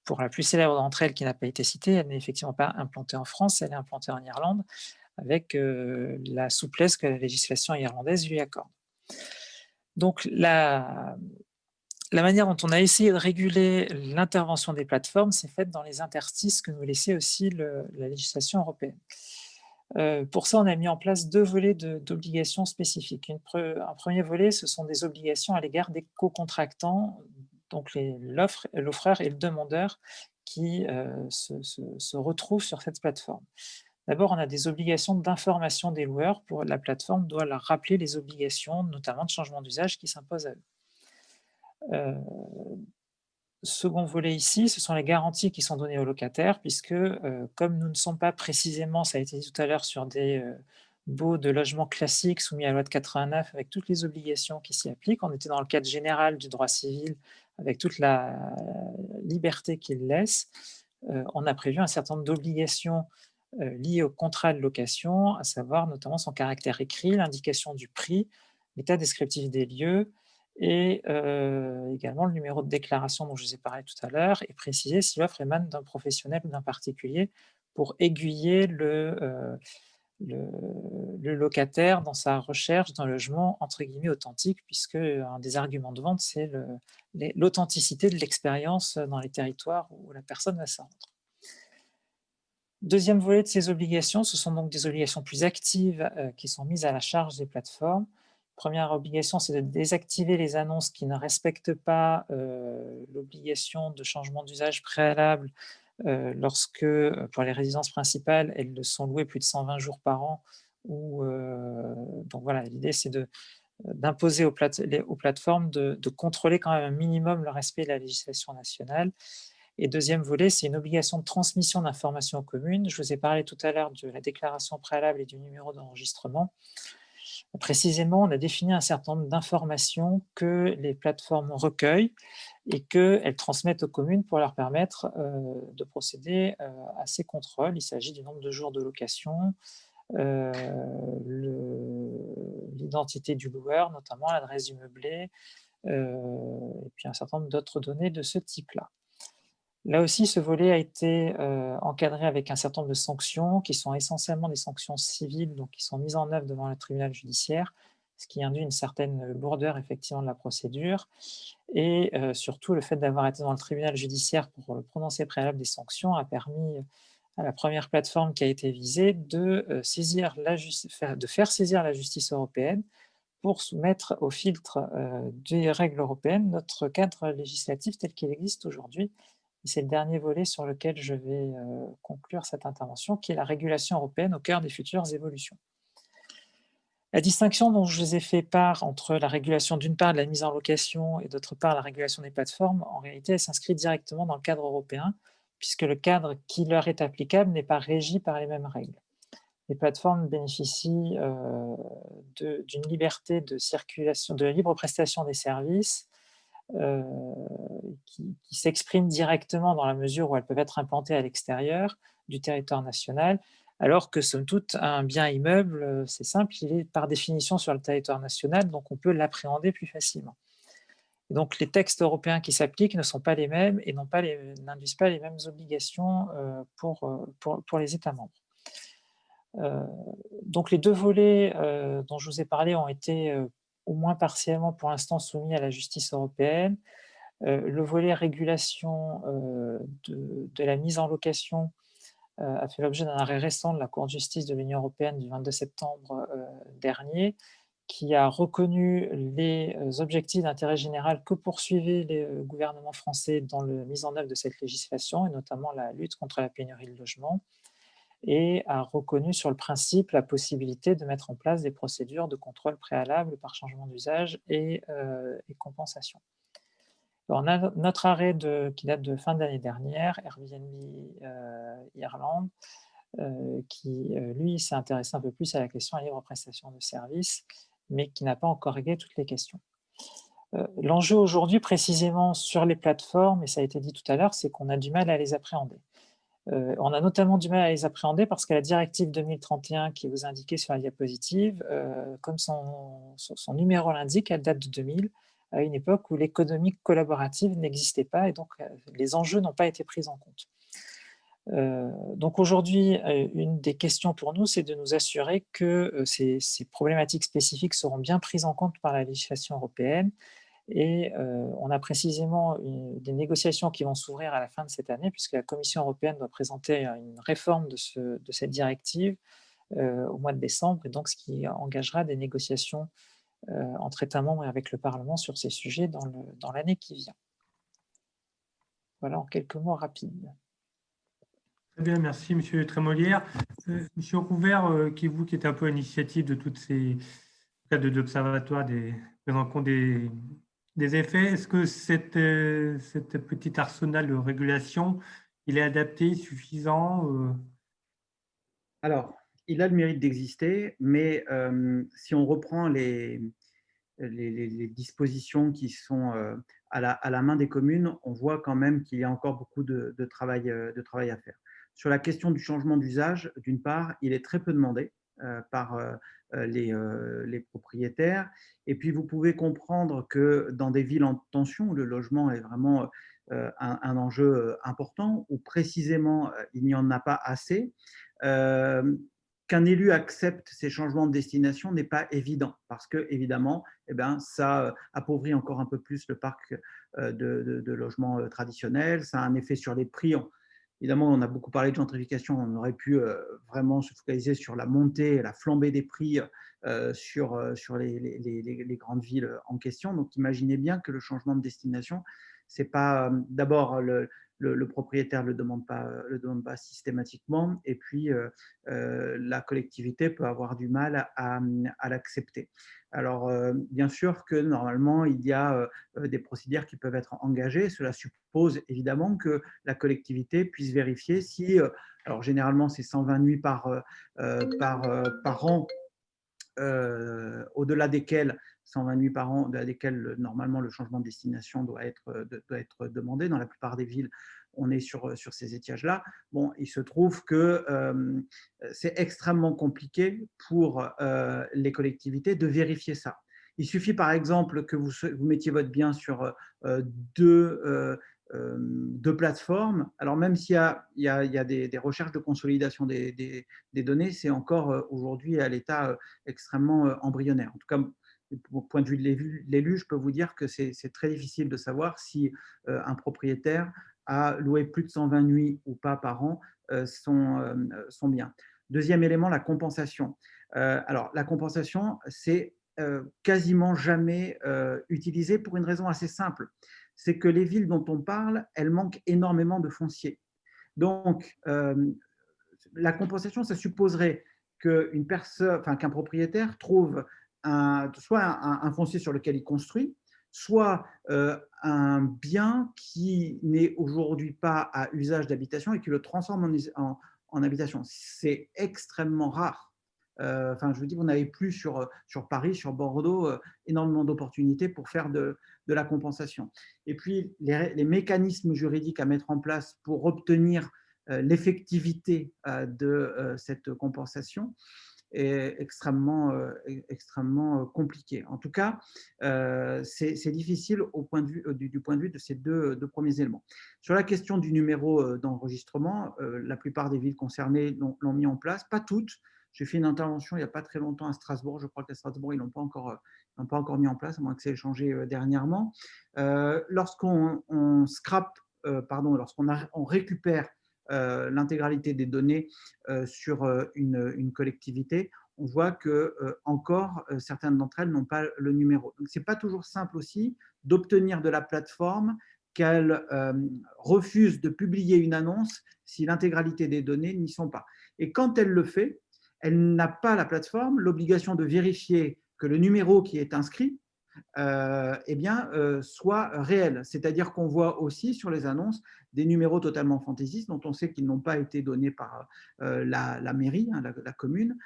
pour la plus célèbre d'entre elles, qui n'a pas été citée, elle n'est effectivement pas implantée en France, elle est implantée en Irlande, avec la souplesse que la législation irlandaise lui accorde. Donc, la manière dont on a essayé de réguler l'intervention des plateformes, c'est faite dans les interstices que nous laissait aussi la législation européenne. Pour ça, on a mis en place 2 volets d'obligations spécifiques. Un premier volet, ce sont des obligations à l'égard des co-contractants, donc l'offreur et le demandeur qui se retrouvent sur cette plateforme. D'abord, on a des obligations d'information des loueurs. La plateforme doit leur rappeler les obligations, notamment de changement d'usage, qui s'imposent à eux. Second volet ici, ce sont les garanties qui sont données aux locataires, puisque comme nous ne sommes pas précisément, ça a été dit tout à l'heure, sur des baux de logement classiques soumis à la loi de 89 avec toutes les obligations qui s'y appliquent, on était dans le cadre général du droit civil avec toute la liberté qu'il laisse, on a prévu un certain nombre d'obligations liées au contrat de location, à savoir notamment son caractère écrit, l'indication du prix, l'état descriptif des lieux, et également le numéro de déclaration dont je vous ai parlé tout à l'heure, et préciser si l'offre émane d'un professionnel ou d'un particulier pour aiguiller le locataire dans sa recherche d'un logement entre guillemets authentique, puisque un des arguments de vente, c'est l'authenticité de l'expérience dans les territoires où la personne va se rendre. Deuxième volet de ces obligations, ce sont donc des obligations plus actives qui sont mises à la charge des plateformes. Première obligation, c'est de désactiver les annonces qui ne respectent pas l'obligation de changement d'usage préalable lorsque, pour les résidences principales, elles sont louées plus de 120 jours par an. Donc voilà, l'idée, c'est d'imposer aux plateformes de contrôler quand même un minimum le respect de la législation nationale. Et deuxième volet, c'est une obligation de transmission d'informations aux communes. Je vous ai parlé tout à l'heure de la déclaration préalable et du numéro d'enregistrement. Précisément, on a défini un certain nombre d'informations que les plateformes recueillent et qu'elles transmettent aux communes pour leur permettre de procéder à ces contrôles. Il s'agit du nombre de jours de location, l'identité du loueur, notamment l'adresse du meublé, et puis un certain nombre d'autres données de ce type-là. Là aussi, ce volet a été encadré avec un certain nombre de sanctions qui sont essentiellement des sanctions civiles, donc qui sont mises en œuvre devant le tribunal judiciaire, ce qui induit une certaine lourdeur effectivement de la procédure. Et surtout, le fait d'avoir été dans le tribunal judiciaire pour le prononcer préalable des sanctions a permis à la première plateforme qui a été visée de faire saisir la justice européenne pour soumettre au filtre des règles européennes notre cadre législatif tel qu'il existe aujourd'hui. C'est le dernier volet sur lequel je vais conclure cette intervention, qui est la régulation européenne au cœur des futures évolutions. La distinction dont je vous ai fait part entre la régulation d'une part de la mise en location et d'autre part la régulation des plateformes, en réalité, elle s'inscrit directement dans le cadre européen, puisque le cadre qui leur est applicable n'est pas régi par les mêmes règles. Les plateformes bénéficient d'une liberté de circulation, de la libre prestation des services, qui s'expriment directement dans la mesure où elles peuvent être implantées à l'extérieur du territoire national, alors que somme toute un bien immeuble, c'est simple, il est par définition sur le territoire national, donc on peut l'appréhender plus facilement. Et donc les textes européens qui s'appliquent ne sont pas les mêmes et n'induisent pas les mêmes obligations pour les États membres. Donc les 2 volets dont je vous ai parlé ont été au moins partiellement pour l'instant soumis à la justice européenne. Le volet régulation de la mise en location a fait l'objet d'un arrêt récent de la Cour de justice de l'Union européenne du 22 septembre dernier, qui a reconnu les objectifs d'intérêt général que poursuivait le gouvernement français dans la mise en œuvre de cette législation, et notamment la lutte contre la pénurie de logement, et a reconnu sur le principe la possibilité de mettre en place des procédures de contrôle préalable par changement d'usage et compensation. Alors, on a notre arrêt qui date de fin d'année dernière, Airbnb Irlande, qui, lui, s'est intéressé un peu plus à la question de la libre prestation de services, mais qui n'a pas encore réglé toutes les questions. L'enjeu aujourd'hui, précisément sur les plateformes, et ça a été dit tout à l'heure, c'est qu'on a du mal à les appréhender. On a notamment du mal à les appréhender parce que la directive 2031 qui vous indiquait sur la diapositive, comme son numéro l'indique, elle date de 2000, à une époque où l'économie collaborative n'existait pas et donc les enjeux n'ont pas été pris en compte. Donc aujourd'hui, une des questions pour nous, c'est de nous assurer que ces problématiques spécifiques seront bien prises en compte par la législation européenne. Et on a précisément des négociations qui vont s'ouvrir à la fin de cette année, puisque la Commission européenne doit présenter une réforme de cette directive au mois de décembre, et donc ce qui engagera des négociations entre États membres et avec le Parlement sur ces sujets dans l'année qui vient. Voilà en quelques mots rapides. Très bien, merci Monsieur Trémolière. Monsieur Rouvert, vous qui êtes un peu à l'initiative de toutes ces cas de l'observatoire des prise en compte des effets, est-ce que cette petit arsenal de régulation, il est adapté, suffisant Alors, il a le mérite d'exister, mais si on reprend les dispositions qui sont à la main des communes, on voit quand même qu'il y a encore beaucoup de travail à faire. Sur la question du changement d'usage, d'une part, il est très peu demandé par les propriétaires. Et puis, vous pouvez comprendre que dans des villes en tension, où le logement est vraiment un enjeu important, où précisément il n'y en a pas assez, qu'un élu accepte ces changements de destination n'est pas évident parce que, évidemment, ça appauvrit encore un peu plus le parc de logements traditionnels. Ça a un effet sur les prix. Évidemment, on a beaucoup parlé de gentrification. On aurait pu vraiment se focaliser sur la montée, la flambée des prix sur les grandes villes en question. Donc, imaginez bien que le changement de destination, c'est pas d'abord le propriétaire ne le demande pas systématiquement, et puis la collectivité peut avoir du mal à l'accepter. Alors, bien sûr que normalement, il y a des procédures qui peuvent être engagées. Cela suppose évidemment que la collectivité puisse vérifier si, alors généralement, c'est 120 nuits par an, au-delà desquelles 120 nuits par an, desquelles normalement le changement de destination doit être demandé. Dans la plupart des villes, on est sur ces étiages-là. Bon, il se trouve que c'est extrêmement compliqué pour les collectivités de vérifier ça. Il suffit par exemple que vous mettiez votre bien sur deux plateformes. Alors même s'il y a des recherches de consolidation des données, c'est encore aujourd'hui à l'état extrêmement embryonnaire. En tout cas, au point de vue de l'élu, je peux vous dire que c'est très difficile de savoir si un propriétaire a loué plus de 120 nuits ou pas par an son bien. Deuxième élément, la compensation. Alors, la compensation, c'est quasiment jamais utilisé pour une raison assez simple. C'est que les villes dont on parle, elles manquent énormément de foncier. Donc, la compensation, ça supposerait qu'un propriétaire trouve soit un foncier sur lequel il construit, soit un bien qui n'est aujourd'hui pas à usage d'habitation et qui le transforme en habitation. C'est extrêmement rare. Je vous dis, vous n'avez plus sur Paris, sur Bordeaux, énormément d'opportunités pour faire de la compensation. Et puis, les mécanismes juridiques à mettre en place pour obtenir l'effectivité de cette compensation est extrêmement compliqué. En tout cas, c'est difficile du point de vue de ces deux premiers éléments. Sur la question du numéro d'enregistrement, la plupart des villes concernées l'ont mis en place, pas toutes. J'ai fait une intervention il n'y a pas très longtemps à Strasbourg. Je crois qu'à Strasbourg, ils n'ont pas encore mis en place, à moins que ça ait changé dernièrement. Lorsqu'on récupère l'intégralité des données sur une collectivité, on voit que encore certaines d'entre elles n'ont pas le numéro. Donc, ce n'est pas toujours simple aussi d'obtenir de la plateforme qu'elle refuse de publier une annonce si l'intégralité des données n'y sont pas. Et quand elle le fait, elle n'a pas, la plateforme, l'obligation de vérifier que le numéro qui est inscrit soit réel. C'est-à-dire qu'on voit aussi sur les annonces des numéros totalement fantaisistes dont on sait qu'ils n'ont pas été donnés par la mairie, la commune,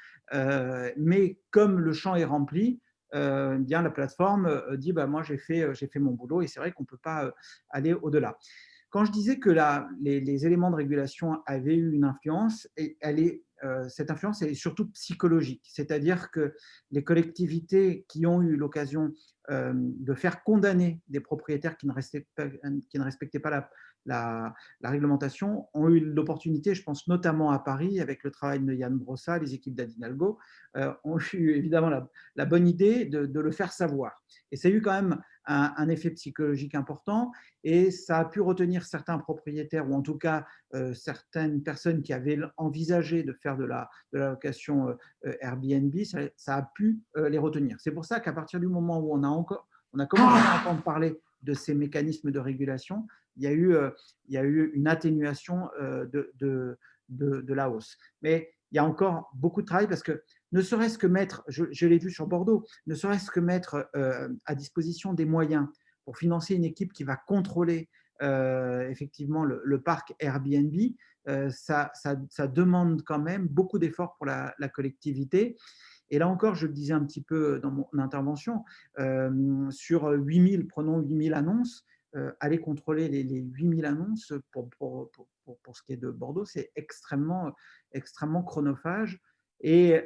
mais comme le champ est rempli, la plateforme dit moi j'ai fait mon boulot, et c'est vrai qu'on ne peut pas aller au-delà. Quand je disais que les éléments de régulation avaient eu une influence, et cette influence est surtout psychologique, c'est-à-dire que les collectivités qui ont eu l'occasion de faire condamner des propriétaires qui ne respectaient pas la réglementation ont eu l'opportunité, je pense notamment à Paris, avec le travail de Yann Brossa, les équipes d'Anne Hidalgo, ont eu évidemment la bonne idée de le faire savoir. Et ça a eu quand même un effet psychologique important et ça a pu retenir certains propriétaires ou en tout cas certaines personnes qui avaient envisagé de faire de la location Airbnb, ça a pu les retenir. C'est pour ça qu'à partir du moment où on a commencé à entendre parler de ces mécanismes de régulation, il y a eu une atténuation de la hausse. Mais il y a encore beaucoup de travail parce que ne serait-ce que mettre, je l'ai vu sur Bordeaux, ne serait-ce que mettre à disposition des moyens pour financer une équipe qui va contrôler effectivement le parc Airbnb, ça demande quand même beaucoup d'efforts pour la collectivité. Et là encore, je le disais un petit peu dans mon intervention, sur 8000, prenons 8000 annonces, aller contrôler les 8000 annonces pour ce qui est de Bordeaux, c'est extrêmement chronophage. Et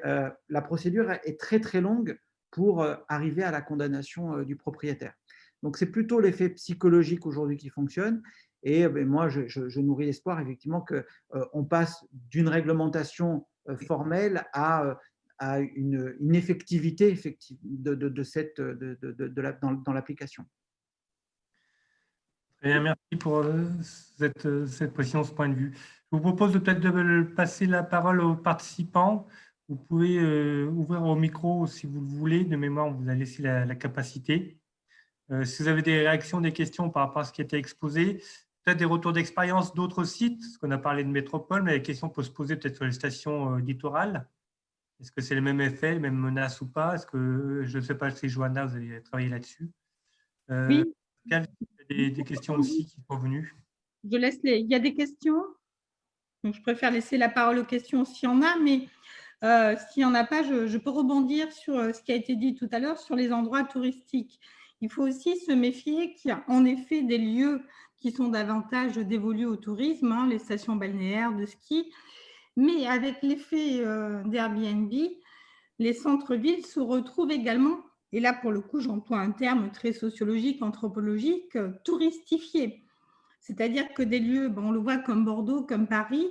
la procédure est très, très longue pour arriver à la condamnation du propriétaire. Donc, c'est plutôt l'effet psychologique aujourd'hui qui fonctionne. Et moi, je nourris l'espoir, effectivement, qu'on passe d'une réglementation formelle à une effectivité dans l'application. Merci pour cette précision, ce point de vue. Je vous propose peut-être de passer la parole aux participants. Vous pouvez ouvrir au micro si vous le voulez. De mémoire, on vous a laissé la capacité. Si vous avez des réactions, des questions par rapport à ce qui a été exposé, peut-être des retours d'expérience d'autres sites, parce qu'on a parlé de métropole, mais la question peut se poser peut-être sur les stations littorales. Est-ce que c'est le même effet, les mêmes menaces ou pas? Est-ce que, je ne sais pas si Johanna, vous avez travaillé là-dessus? Oui. Quelles des questions aussi qui sont venues? Il y a des questions? Donc, je préfère laisser la parole aux questions s'il y en a, mais s'il n'y en a pas, je peux rebondir sur ce qui a été dit tout à l'heure sur les endroits touristiques. Il faut aussi se méfier qu'il y a en effet des lieux qui sont davantage dévolus au tourisme, hein, les stations balnéaires de ski, mais avec l'effet d'Airbnb, les centres-villes se retrouvent également, et là pour le coup j'emploie un terme très sociologique, anthropologique, touristifiés. C'est-à-dire que des lieux, on le voit comme Bordeaux, comme Paris,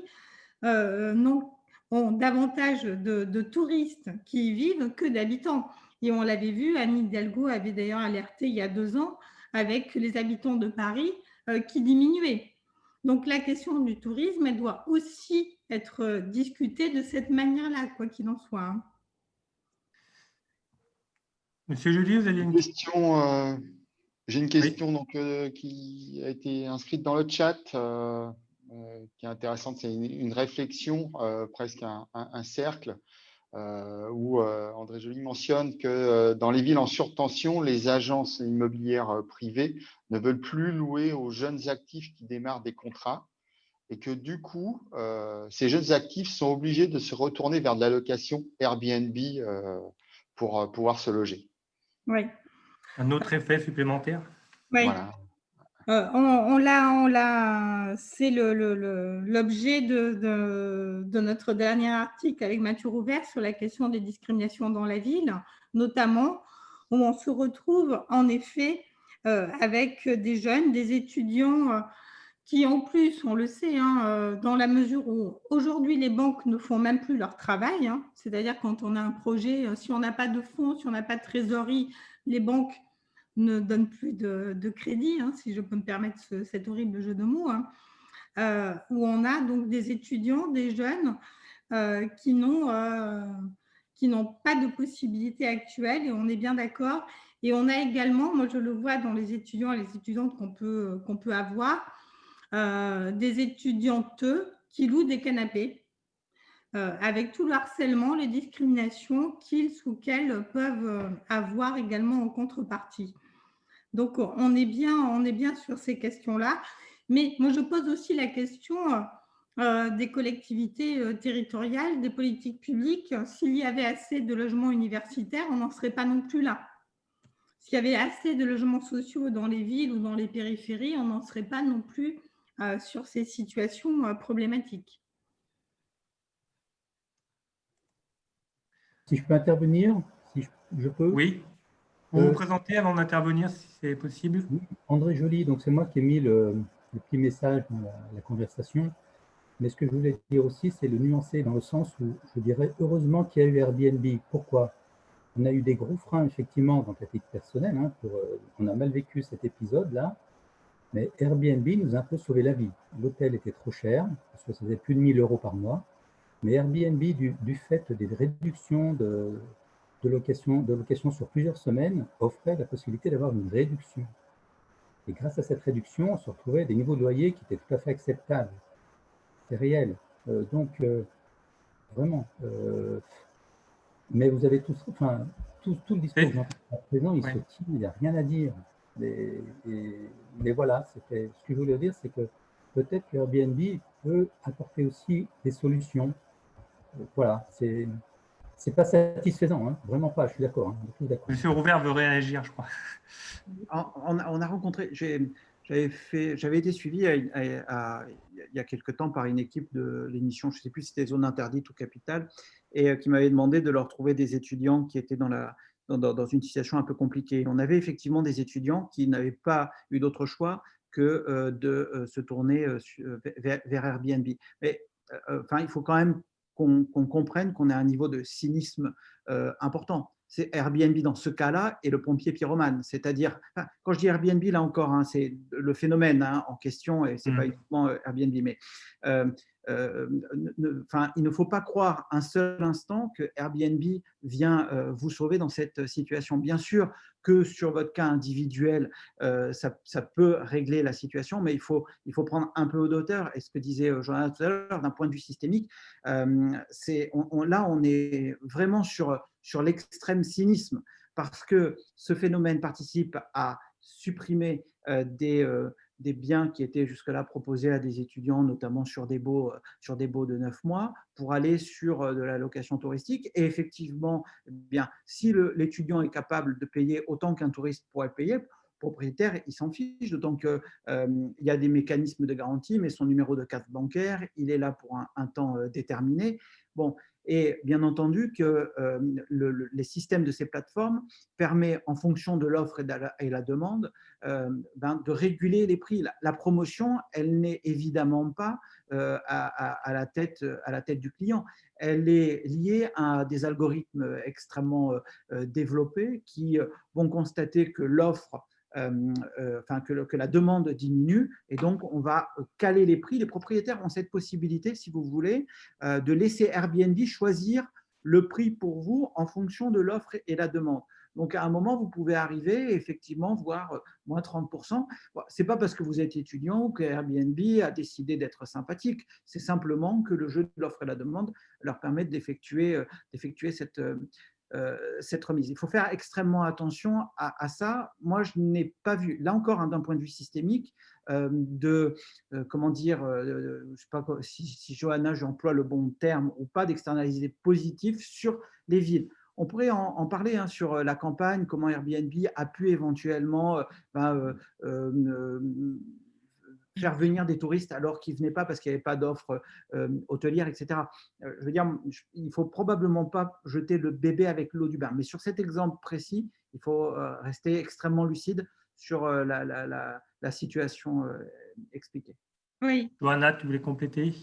ont davantage de touristes qui y vivent que d'habitants. Et on l'avait vu, Anne Hidalgo avait d'ailleurs alerté il y a 2 ans avec les habitants de Paris qui diminuaient. Donc la question du tourisme, elle doit aussi être discutée de cette manière-là, quoi qu'il en soit. Hein. Monsieur Joly, vous aviez une question? J'ai une question donc, qui a été inscrite dans le chat, qui est intéressante. C'est une réflexion, presque un cercle, où André Joly mentionne que dans les villes en surtension, les agences immobilières privées ne veulent plus louer aux jeunes actifs qui démarrent des contrats et que du coup, ces jeunes actifs sont obligés de se retourner vers de la location Airbnb pour pouvoir se loger. Oui. Un autre effet supplémentaire? Oui. Voilà. C'est l'objet de notre dernier article avec Mathieu Rouvert sur la question des discriminations dans la ville, notamment où on se retrouve en effet avec des jeunes, des étudiants qui en plus, on le sait, hein, dans la mesure où aujourd'hui les banques ne font même plus leur travail, hein, c'est-à-dire quand on a un projet, si on n'a pas de fonds, si on n'a pas de trésorerie, les banques ne donne plus de crédit, hein, si je peux me permettre cet horrible jeu de mots, hein, où on a donc des étudiants, des jeunes qui n'ont pas de possibilité actuelle, et on est bien d'accord. Et on a également, moi je le vois dans les étudiants et les étudiantes qu'on peut avoir, des étudiantes qui louent des canapés, avec tout le harcèlement, les discriminations qu'ils ou qu'elles peuvent avoir également en contrepartie. Donc, on est bien sur ces questions-là. Mais moi, je pose aussi la question des collectivités territoriales, des politiques publiques. S'il y avait assez de logements universitaires, on n'en serait pas non plus là. S'il y avait assez de logements sociaux dans les villes ou dans les périphéries, on n'en serait pas non plus sur ces situations problématiques. Si je peux intervenir, si je peux. Oui. Pour vous présenter avant d'intervenir, si c'est possible. André Joly, donc c'est moi qui ai mis le petit message dans la conversation. Mais ce que je voulais dire aussi, c'est le nuancer dans le sens où je dirais heureusement qu'il y a eu Airbnb. Pourquoi? On a eu des gros freins, effectivement, dans ta titre personnel. Hein, on a mal vécu cet épisode-là. Mais Airbnb nous a un peu sauvé la vie. L'hôtel était trop cher, parce que ça faisait plus de 1 000 € par mois. Mais Airbnb, du fait des réductions de location sur plusieurs semaines, offrait la possibilité d'avoir une réduction. Et grâce à cette réduction, on se retrouvait à des niveaux de loyer qui étaient tout à fait acceptables. C'est réel. Vraiment. Mais vous avez tout le discours à présent, il se tient, il n'y a rien à dire. Mais voilà, ce que je voulais dire, c'est que peut-être que Airbnb peut apporter aussi des solutions. Voilà, c'est pas satisfaisant, hein, vraiment pas, je suis d'accord. Hein, Monsieur Rouvert veut réagir, je crois. On a rencontré, j'avais été suivi il y a quelque temps par une équipe de l'émission, je ne sais plus si c'était Zone Interdite ou Capitale, et qui m'avait demandé de leur trouver des étudiants qui étaient dans une situation un peu compliquée. On avait effectivement des étudiants qui n'avaient pas eu d'autre choix que de se tourner vers Airbnb. Mais il faut quand même qu'on comprenne qu'on est à un niveau de cynisme important. C'est Airbnb dans ce cas-là et le pompier pyromane. C'est-à-dire, quand je dis Airbnb, là encore, hein, c'est le phénomène en question et ce n'est pas uniquement Airbnb, mais il ne faut pas croire un seul instant que Airbnb vient vous sauver dans cette situation. Bien sûr que sur votre cas individuel, ça peut régler la situation, mais il faut prendre un peu d'auteur. Et ce que disait Jonathan tout à l'heure, d'un point de vue systémique, là, on est vraiment sur l'extrême cynisme, parce que ce phénomène participe à supprimer des biens qui étaient jusque-là proposés à des étudiants, notamment sur des baux de 9 mois, pour aller sur de la location touristique. Et effectivement, bien, si l'étudiant est capable de payer autant qu'un touriste pourrait payer, le propriétaire, il s'en fiche, d'autant qu'il y a des mécanismes de garantie, mais son numéro de carte bancaire, il est là pour un temps déterminé. Bon, et bien entendu que les systèmes de ces plateformes permettent, en fonction de l'offre et la demande, de réguler les prix. La promotion, elle n'est évidemment pas à la tête du client. Elle est liée à des algorithmes extrêmement développés qui vont constater que l'offre que la demande diminue, et donc on va caler les prix. Les propriétaires ont cette possibilité, si vous voulez, de laisser Airbnb choisir le prix pour vous en fonction de l'offre et la demande. Donc, à un moment, vous pouvez arriver, effectivement, voir moins 30%. Ce n'est pas parce que vous êtes étudiant ou que Airbnb a décidé d'être sympathique. C'est simplement que le jeu de l'offre et la demande leur permet d'effectuer cette remise. Il faut faire extrêmement attention à ça. Moi, je n'ai pas vu, là encore, d'un point de vue systémique, comment dire, je ne sais pas si Johanna, j'emploie le bon terme ou pas, d'externaliser positif sur les villes. On pourrait en parler sur la campagne, comment Airbnb a pu éventuellement faire venir des touristes alors qu'ils ne venaient pas parce qu'il n'y avait pas d'offre hôtelière, etc. Je veux dire, il ne faut probablement pas jeter le bébé avec l'eau du bain. Mais sur cet exemple précis, il faut rester extrêmement lucide sur la situation expliquée. Oui. Johanna, tu voulais compléter?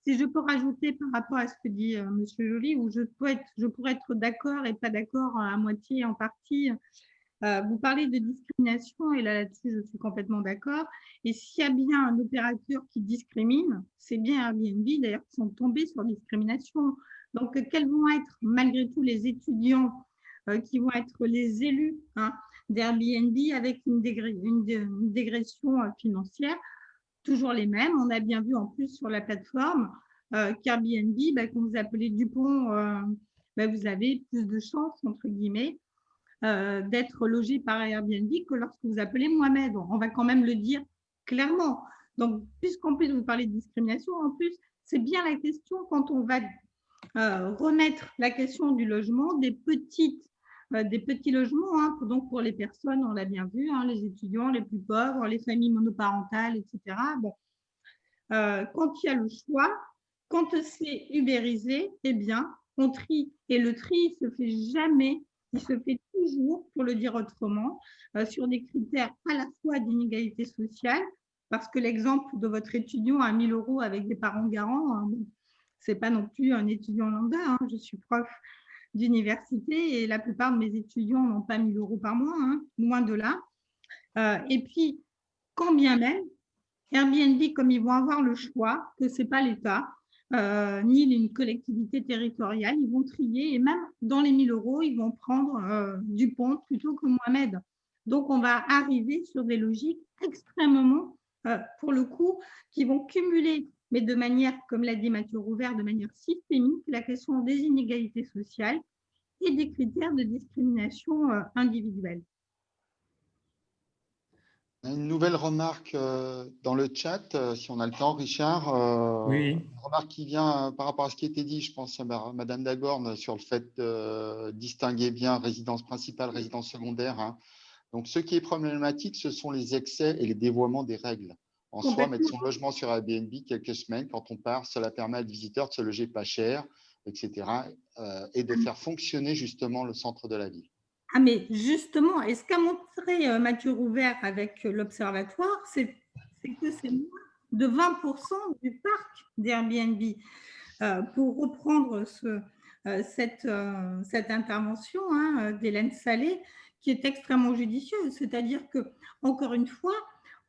Si je peux rajouter par rapport à ce que dit M. Joly, où je pourrais être d'accord et pas d'accord à moitié, en partie. Vous parlez de discrimination et là-dessus, je suis complètement d'accord. Et s'il y a bien un opérateur qui discrimine, c'est bien Airbnb, d'ailleurs, qui sont tombés sur discrimination. Donc, quels vont être, malgré tout, les étudiants qui vont être les élus d'Airbnb avec une dégression financière? Toujours les mêmes. On a bien vu en plus sur la plateforme qu'Airbnb, quand vous appelez Dupont, vous avez plus de chances, entre guillemets, d'être logé par Airbnb que lorsque vous appelez Mohamed. On va quand même le dire clairement. Donc, puisqu'en plus vous parlez de discrimination, en plus, c'est bien la question quand on va remettre la question du logement, des petits logements, donc pour les personnes, on l'a bien vu, les étudiants les plus pauvres, les familles monoparentales, etc. Bon. Quand il y a le choix, quand c'est ubérisé, eh bien, on trie. Et le tri ne se fait jamais qui se fait toujours, pour le dire autrement, sur des critères à la fois d'inégalité sociale, parce que l'exemple de votre étudiant à 1 000 € avec des parents garants, ce n'est pas non plus un étudiant lambda. Hein. Je suis prof d'université et la plupart de mes étudiants n'ont pas 1 000 € par mois, hein, loin de là. Et puis, quand bien même, Airbnb, comme ils vont avoir le choix, que ce n'est pas l'État, ni une collectivité territoriale, ils vont trier et même dans les 1 000 €, ils vont prendre Dupont plutôt que Mohamed. Donc, on va arriver sur des logiques extrêmement, pour le coup, qui vont cumuler, mais de manière, comme l'a dit Mathieu Rouvert, de manière systémique, la question des inégalités sociales et des critères de discrimination individuelle. Une nouvelle remarque dans le chat, si on a le temps, Richard. Oui. Une remarque qui vient par rapport à ce qui était dit, je pense à Madame Dagorne, sur le fait de distinguer bien résidence principale, résidence secondaire. Hein. Donc, ce qui est problématique, ce sont les excès et les dévoiements des règles. En soi, mettre son logement sur Airbnb quelques semaines, quand on part, cela permet à des visiteurs de se loger pas cher, etc. Et de faire fonctionner justement le centre de la ville. Ah, mais justement, et ce qu'a montré Mathieu Rouvert avec l'Observatoire, c'est que c'est moins de 20% du parc d'Airbnb. Pour reprendre cette intervention d'Hélène Salé, qui est extrêmement judicieuse, c'est-à-dire que, encore une fois,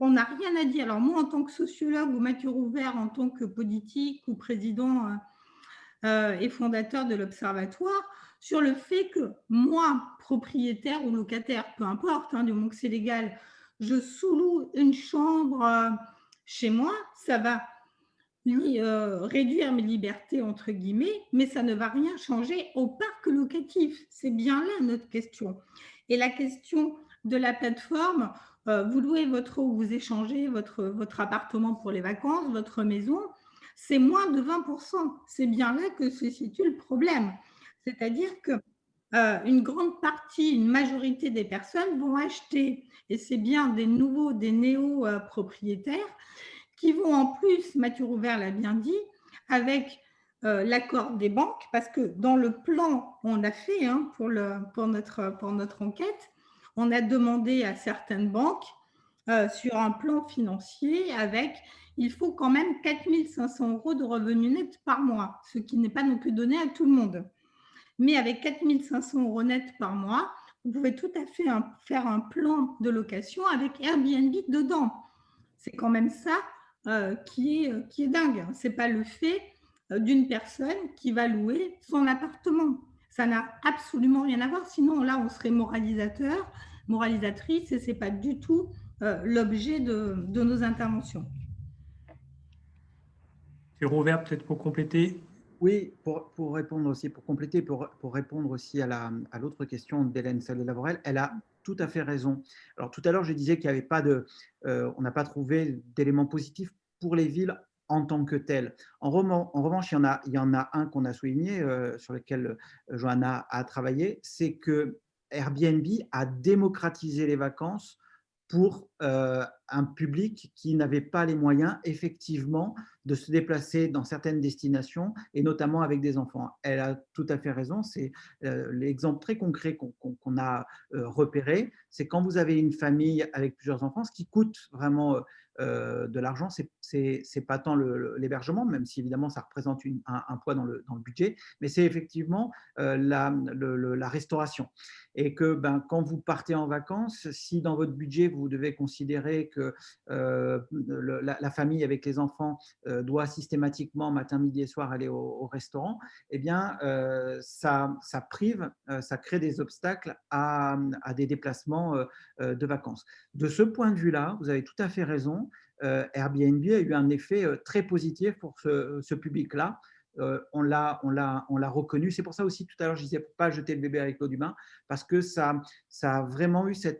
on n'a rien à dire. Alors moi, en tant que sociologue, ou Mathieu Rouvert en tant que politique ou président et fondateur de l'Observatoire, sur le fait que moi, propriétaire ou locataire, peu importe, hein, du moment que c'est légal, je sous-loue une chambre chez moi, ça va réduire mes libertés, entre guillemets, mais ça ne va rien changer au parc locatif. C'est bien là notre question. Et la question de la plateforme, vous louez ou vous échangez votre appartement pour les vacances, votre maison, c'est moins de 20%. C'est bien là que se situe le problème. C'est-à-dire qu'une grande partie, une majorité des personnes vont acheter, et c'est bien des néo-propriétaires, qui vont en plus, Mathieu Rouvert l'a bien dit, avec l'accord des banques, parce que dans le plan on a fait pour notre enquête, on a demandé à certaines banques sur un plan financier avec, il faut quand même 4 500 € de revenus nets par mois, ce qui n'est pas non plus donné à tout le monde. Mais avec 4 500 € nets par mois, vous pouvez tout à fait faire un plan de location avec Airbnb dedans. C'est quand même ça qui est dingue. Ce n'est pas le fait d'une personne qui va louer son appartement. Ça n'a absolument rien à voir. Sinon, là, on serait moralisateur, moralisatrice, et ce n'est pas du tout l'objet de nos interventions. C'est Rouvert, peut-être pour compléter. Oui, pour répondre aussi, pour compléter, pour répondre aussi à l'autre question d'Hélène Salé-Lavorel, elle a tout à fait raison. Alors tout à l'heure, je disais qu'il n'y avait pas on n'a pas trouvé d'éléments positifs pour les villes en tant que telles. En revanche, il y en a un qu'on a souligné, sur lequel Johanna a travaillé, c'est que Airbnb a démocratisé les vacances pour un public qui n'avait pas les moyens, effectivement, de se déplacer dans certaines destinations, et notamment avec des enfants. Elle a tout à fait raison. C'est l'exemple très concret qu'on a repéré. C'est quand vous avez une famille avec plusieurs enfants, ce qui coûte vraiment de l'argent, c'est pas tant l'hébergement, même si évidemment ça représente un poids dans le budget, mais c'est effectivement la restauration. Et que quand vous partez en vacances, si dans votre budget vous devez considérer que la famille avec les enfants doit systématiquement matin, midi et soir aller au restaurant, eh bien ça prive, ça crée des obstacles à des déplacements de vacances. De ce point de vue-là, vous avez tout à fait raison. Airbnb a eu un effet très positif pour ce public-là. On l'a reconnu. C'est pour ça aussi, tout à l'heure, je disais pas jeter le bébé avec l'eau du bain, parce que ça a vraiment eu ça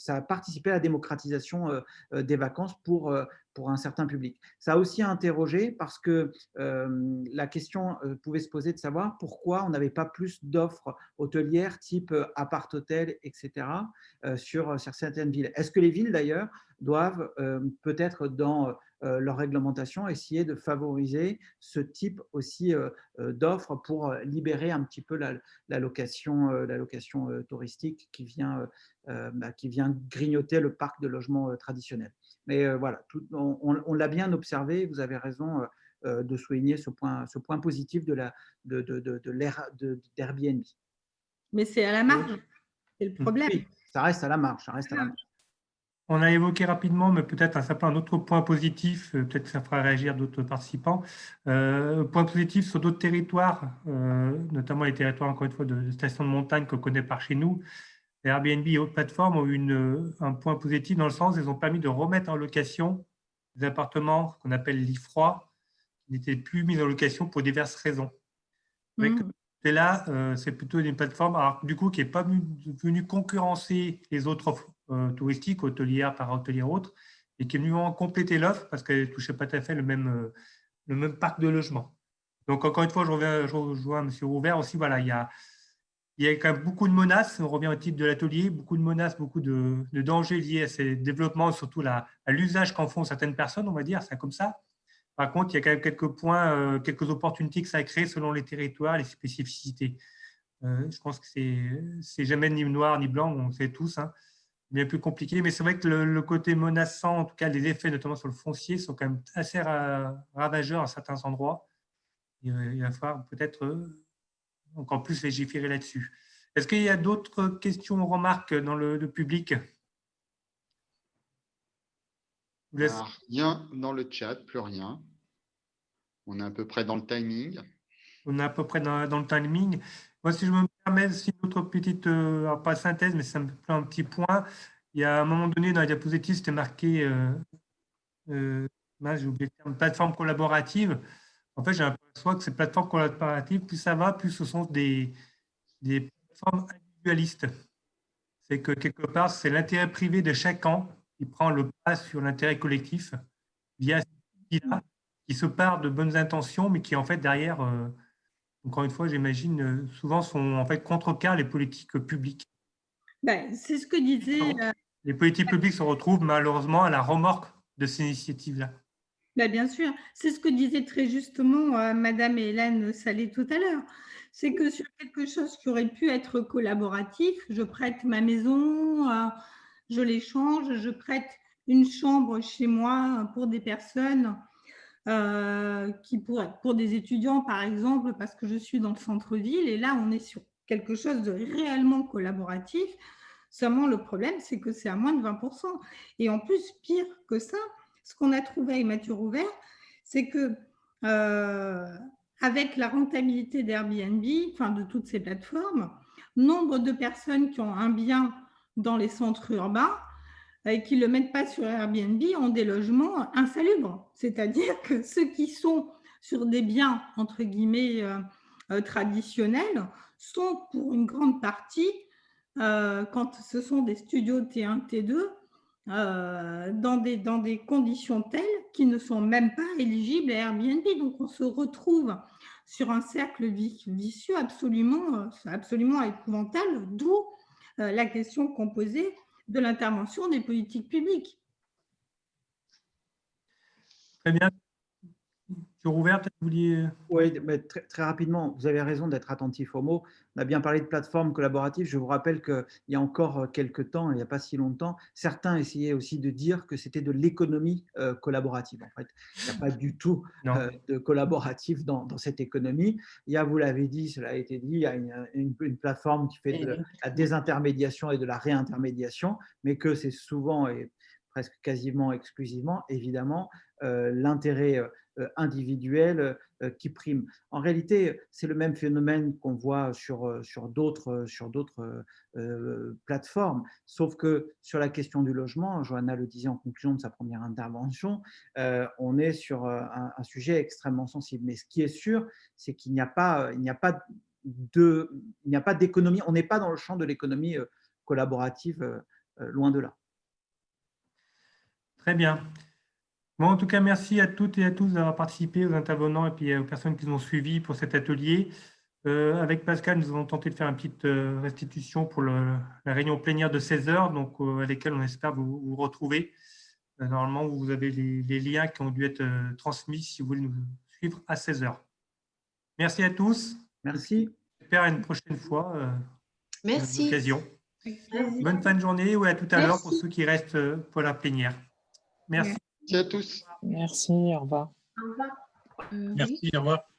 a participé à la démocratisation des vacances pour pour un certain public. Ça a aussi interrogé parce que la question pouvait se poser de savoir pourquoi on n'avait pas plus d'offres hôtelières type appart-hôtel, etc. Sur certaines villes. Est-ce que les villes, d'ailleurs, doivent peut-être dans leur réglementation essayer de favoriser ce type aussi d'offres pour libérer un petit peu la location touristique qui vient grignoter le parc de logements traditionnel. Mais voilà, on l'a bien observé, vous avez raison de souligner ce point positif d'Airbnb. Mais c'est à la marge, c'est le problème. Oui, ça reste à la marge, On a évoqué rapidement, mais peut-être un autre point positif, peut-être que ça fera réagir d'autres participants. Point positif sur d'autres territoires, notamment les territoires, encore une fois, de stations de montagne qu'on connaît par chez nous. Airbnb et autres plateformes ont eu un point positif dans le sens où ils ont permis de remettre en location des appartements qu'on appelle lits froids, qui n'étaient plus mis en location pour diverses raisons. Et là, c'est plutôt une plateforme alors, du coup, qui n'est pas venue concurrencer les autres offres touristiques, hôtelières, para-hôtelières autres, et qui est venue en compléter l'offre parce qu'elle ne touchait pas tout à fait le même parc de logement. Donc, encore une fois, je rejoins M. Rouvert aussi. Voilà, il y a quand même beaucoup de menaces. On revient au type de l'atelier, beaucoup de menaces, beaucoup de dangers liés à ces développements, surtout à l'usage qu'en font certaines personnes, on va dire, c'est comme ça. Par contre, il y a quand même quelques points, quelques opportunités que ça a créées selon les territoires, les spécificités. Je pense que c'est jamais ni noir ni blanc, on le sait tous, hein, bien plus compliqué. Mais c'est vrai que le côté menaçant, en tout cas les effets, notamment sur le foncier, sont quand même assez ravageurs à certains endroits. Il va falloir peut-être encore plus légiférer là-dessus. Est-ce qu'il y a d'autres questions ou remarques dans le public ? Rien dans le chat, plus rien. On est à peu près dans le timing. On est à peu près dans le timing. Moi, si je me permets, c'est une autre petite, pas synthèse, mais c'est un petit point. Il y a un moment donné, dans la diapositive, c'était marqué, j'ai oublié le terme, plateforme collaborative. En fait, j'ai l'impression que ces plateformes collaboratives, plus ça va, plus ce sont des plateformes individualistes. C'est que quelque part, c'est l'intérêt privé de chacun qui prend le pas sur l'intérêt collectif via ces outils-là, qui se part de bonnes intentions, mais qui en fait derrière, encore une fois, j'imagine, souvent sont en fait contrecarrent les politiques publiques. C'est ce que disait… Les politiques publiques se retrouvent malheureusement à la remorque de ces initiatives-là. Bien sûr, c'est ce que disait très justement Madame Hélène Salé tout à l'heure. C'est que sur quelque chose qui aurait pu être collaboratif, je prête ma maison, je l'échange, je prête une chambre chez moi pour des personnes pour des étudiants par exemple, parce que je suis dans le centre-ville, et là on est sur quelque chose de réellement collaboratif. Seulement le problème, c'est que c'est à moins de 20%. Et en plus, pire que ça, ce qu'on a trouvé avec Mathieu Rouvert, c'est que avec la rentabilité d'Airbnb, enfin de toutes ces plateformes, nombre de personnes qui ont un bien dans les centres urbains et qui ne le mettent pas sur Airbnb ont des logements insalubres. C'est-à-dire que ceux qui sont sur des biens, entre guillemets, traditionnels, sont pour une grande partie, quand ce sont des studios T1, T2, dans des conditions telles qui ne sont même pas éligibles à Airbnb. Donc, on se retrouve sur un cercle vicieux absolument épouvantable, d'où la question qu'on posait de l'intervention des politiques publiques. Très bien. Rouvert, peut-être vous vouliez… Oui, mais très rapidement, vous avez raison d'être attentif aux mots. On a bien parlé de plateformes collaboratives. Je vous rappelle qu'il y a encore quelques temps, il n'y a pas si longtemps, certains essayaient aussi de dire que c'était de l'économie collaborative. En fait, il n'y a pas du tout de collaboratif dans cette économie. Il y a, vous l'avez dit, cela a été dit, il y a une plateforme qui fait de la désintermédiation et de la réintermédiation, mais que c'est souvent et presque quasiment exclusivement, évidemment, l'intérêt individuel qui prime. En réalité, c'est le même phénomène qu'on voit sur d'autres plateformes, sauf que sur la question du logement, Johanna le disait en conclusion de sa première intervention, on est sur un sujet extrêmement sensible. Mais ce qui est sûr, c'est qu'il n'y a pas d'économie, on n'est pas dans le champ de l'économie collaborative, loin de là. Très bien. Bon, en tout cas, merci à toutes et à tous d'avoir participé, aux intervenants et puis aux personnes qui nous ont suivis pour cet atelier. Avec Pascal, nous avons tenté de faire une petite restitution pour la réunion plénière de 16 heures, donc à laquelle on espère vous retrouver. Normalement, vous avez les liens qui ont dû être transmis si vous voulez nous suivre à 16 heures. Merci à tous. Merci. J'espère à une prochaine fois. Merci. Occasion. Bonne fin de journée ou à tout à l'heure pour ceux qui restent pour la plénière. Merci. Merci à tous. Merci, au revoir. Au revoir. Merci, au revoir.